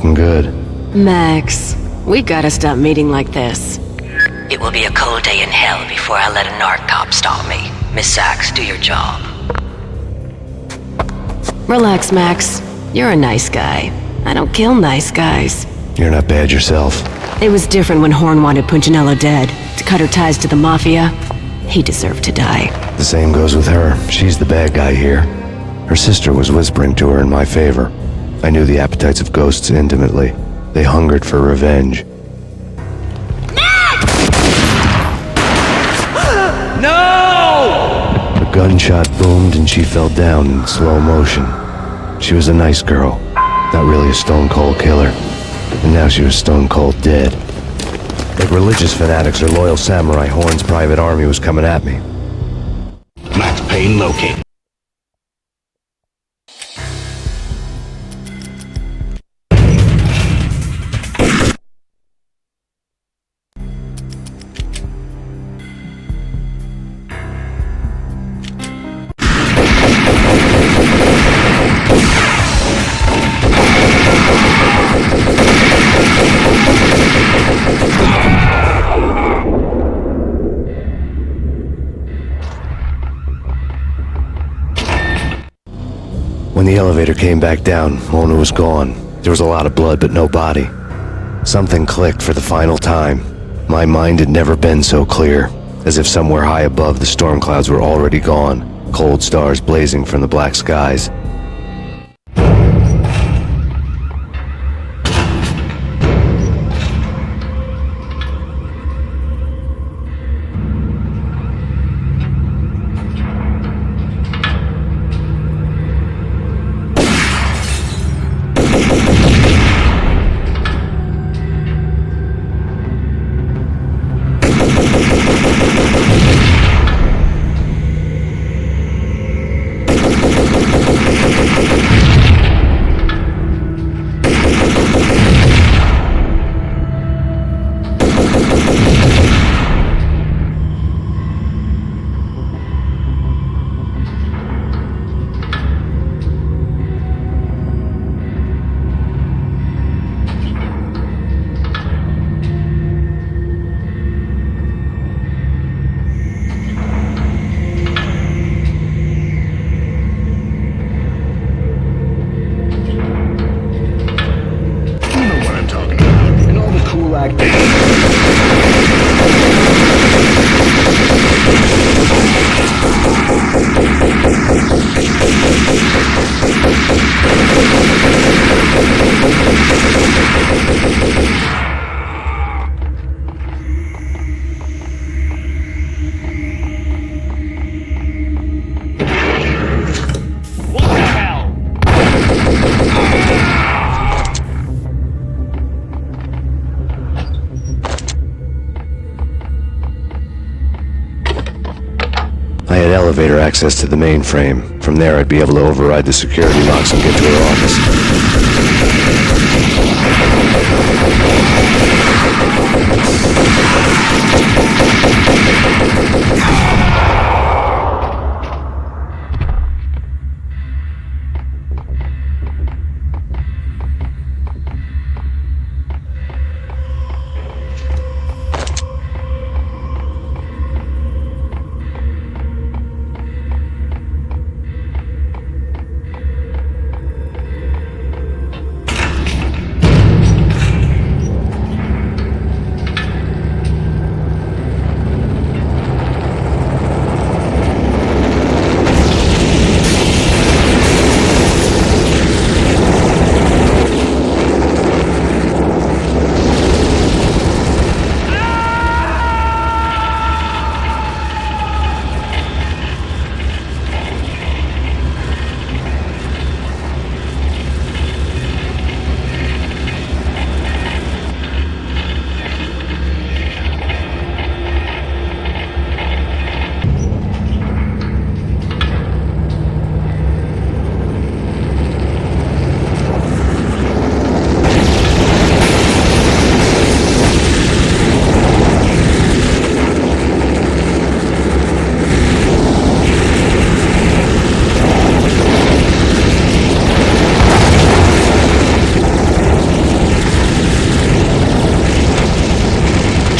looking good. Max, we gotta stop meeting like this. It will be a cold day in hell before I let a narc cop stop me. Miss Sachs, do your job. Relax, Max. You're a nice guy. I don't kill nice guys. You're not bad yourself. It was different when Horn wanted Punchinello dead. To cut her ties to the Mafia, he deserved to die. The same goes with her. She's the bad guy here. Her sister was whispering to her in my favor. I knew the appetites of ghosts intimately. They hungered for revenge. No! A gunshot boomed and she fell down in slow motion. She was a nice girl, not really a stone-cold killer. And now she was stone-cold dead. Like religious fanatics or loyal samurai, Horn's private army was coming at me. Max Payne located. When the elevator came back down, Mona was gone. There was a lot of blood, but no body. Something clicked for the final time. My mind had never been so clear, as if somewhere high above the storm clouds were already gone, cold stars blazing from the black skies. I had elevator access to the mainframe. From there, I'd be able to override the security locks and get to her office.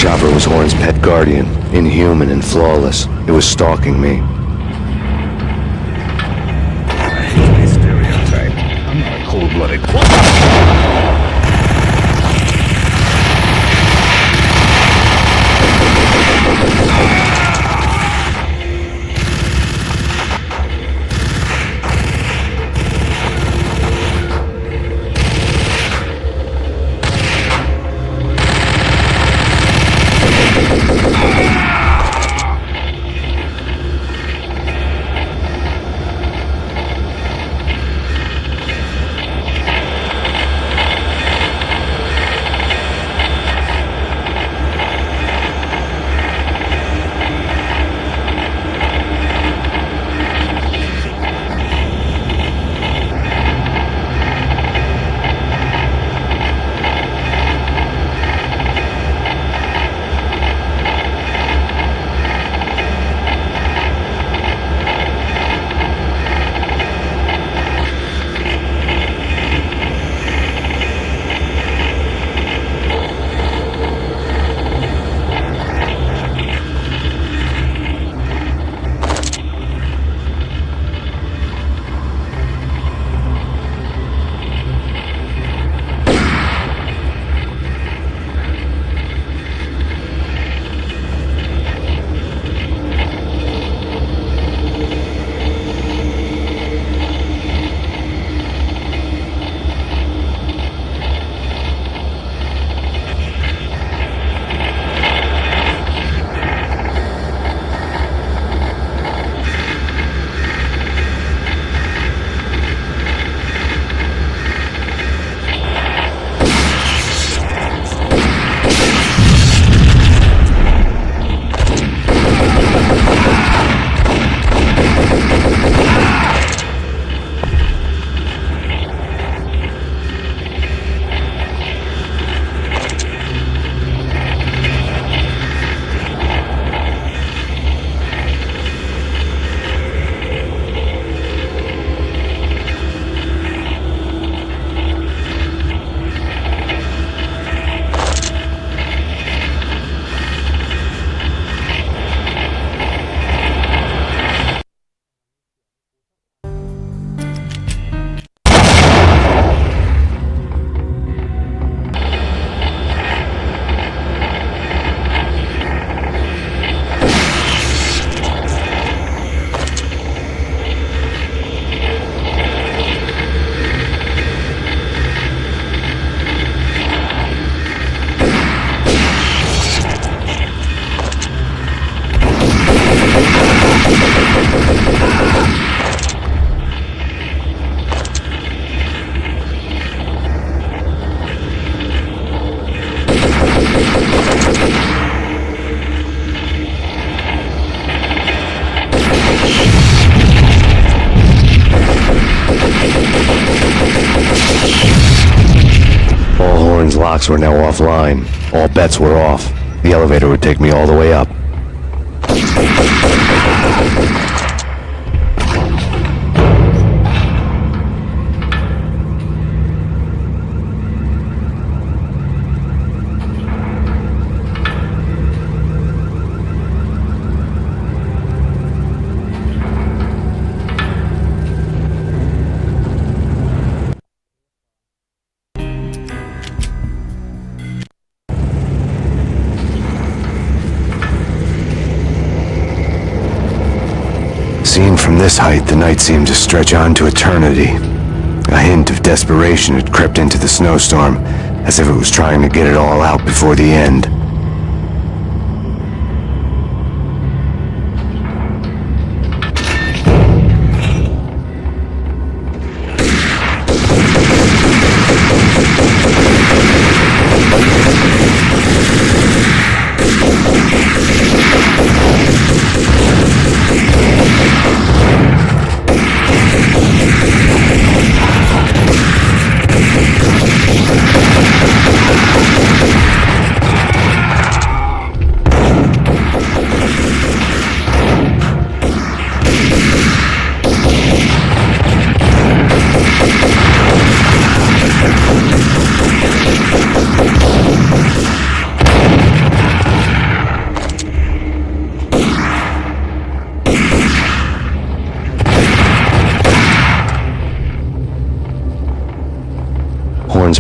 chopper was Horn's pet guardian, inhuman and flawless. It was stalking me. I hate this stereotype. I'm not a cold-blooded... Locks were now offline. All bets were off. The elevator would take me all the way up. Seen from this height, the night seemed to stretch on to eternity. A hint of desperation had crept into the snowstorm, as if it was trying to get it all out before the end.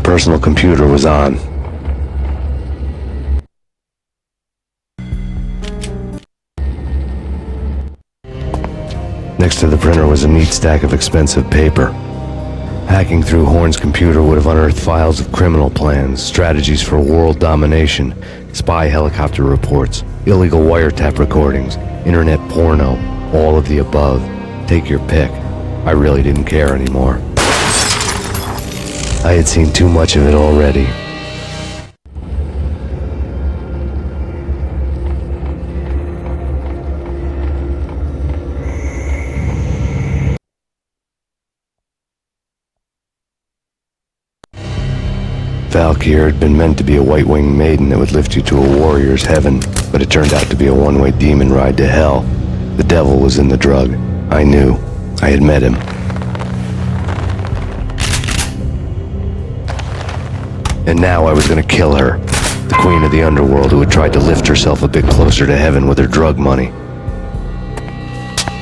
personal computer was on. Next to the printer was a neat stack of expensive paper. Hacking through Horn's computer would have unearthed files of criminal plans, strategies for world domination, spy helicopter reports, illegal wiretap recordings, internet porno, all of the above. Take your pick. I really didn't care anymore. I had seen too much of it already. Valkyr had been meant to be a white-winged maiden that would lift you to a warrior's heaven, but it turned out to be a one-way demon ride to hell. The devil was in the drug. I knew. I had met him. And now I was gonna kill her, the queen of the underworld who had tried to lift herself a bit closer to heaven with her drug money.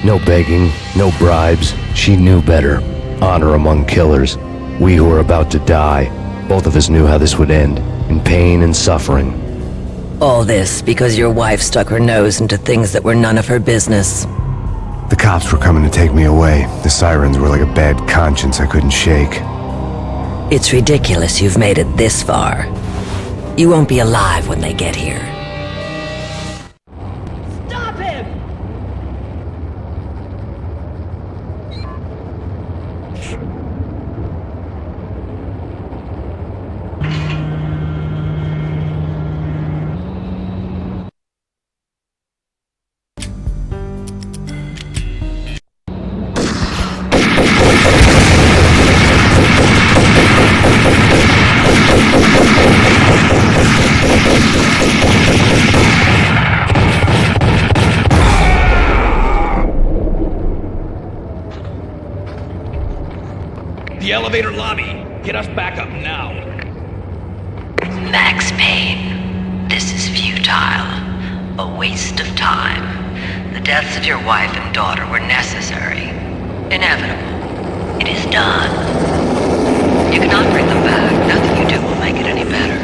No begging, no bribes. She knew better. Honor among killers. We who were about to die. Both of us knew how this would end, in pain and suffering. All this because your wife stuck her nose into things that were none of her business. The cops were coming to take me away. The sirens were like a bad conscience I couldn't shake. It's ridiculous you've made it this far. You won't be alive when they get here. Stop him! The elevator lobby! Get us back up now! Max Payne, this is futile. A waste of time. The deaths of your wife and daughter were necessary. Inevitable. It is done. You cannot bring them back. Nothing you do will make it any better.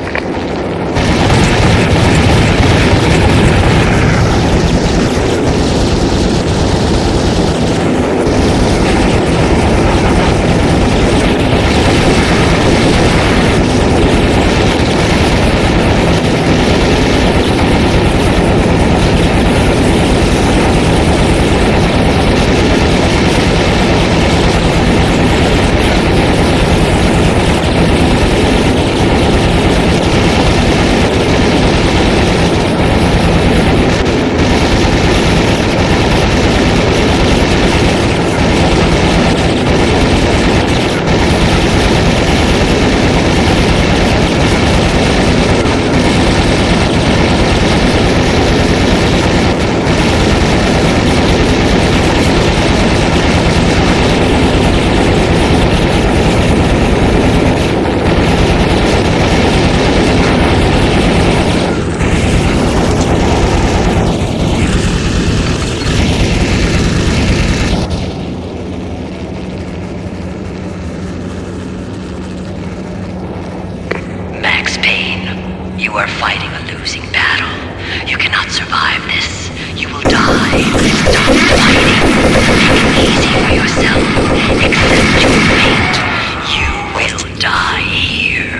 You are fighting a losing battle. You cannot survive this. You will die. Stop fighting. Make it easy for yourself. Accept your fate. You will die here.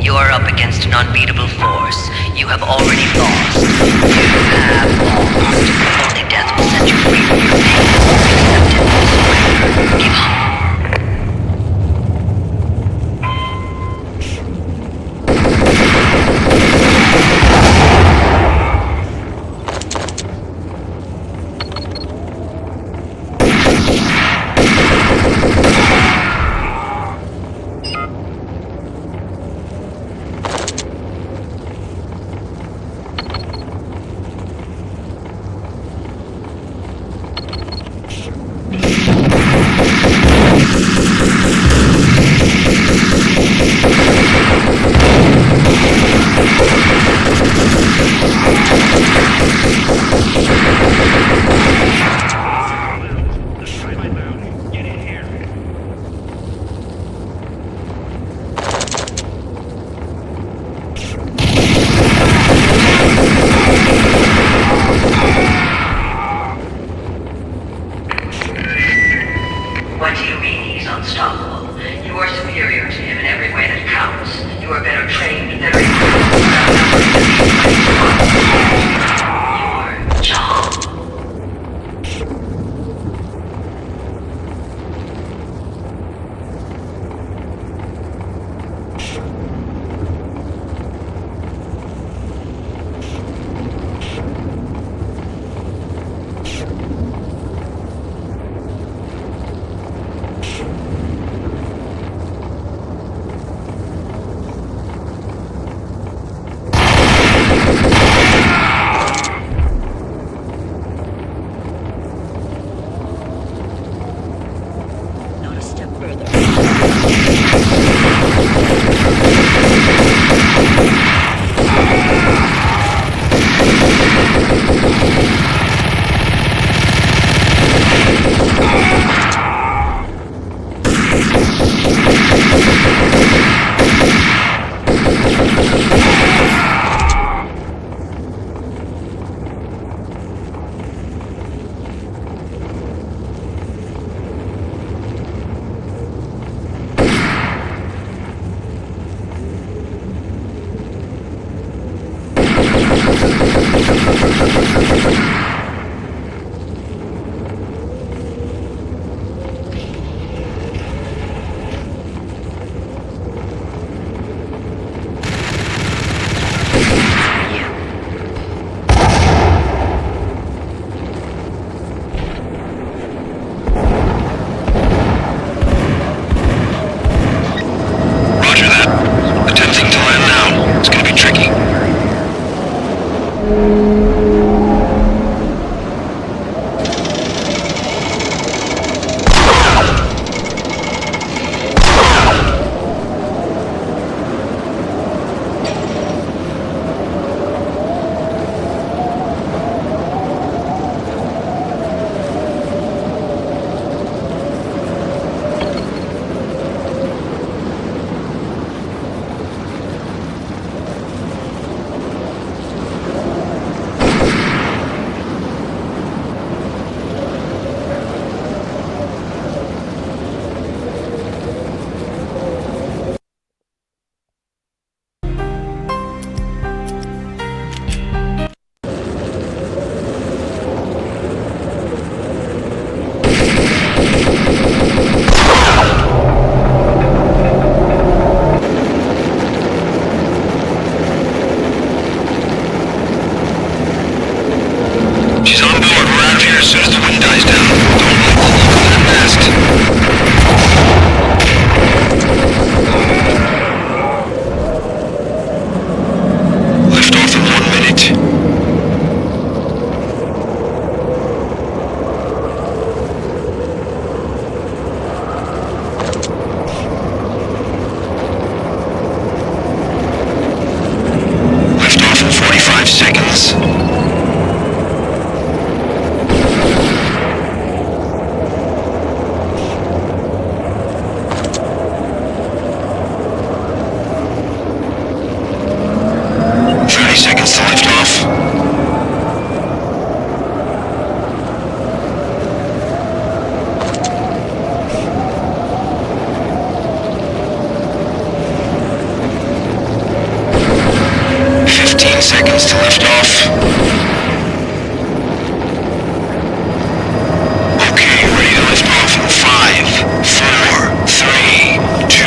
You're up against an unbeatable force. You have already lost. You have lost. Only death will set you free from your pain. Accept it. Surrender. Give up. as soon as the wind dies down. Don't move the look of that mast. Lift off in 1 minute. Lift off in 45 seconds. 30 seconds to lift off. Seconds to lift off. Okay, ready to lift off in 5, 4, 3, 2,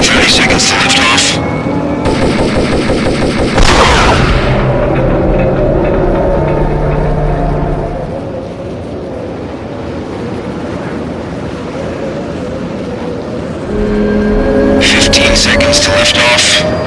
30 seconds to lift off. Seconds to lift off.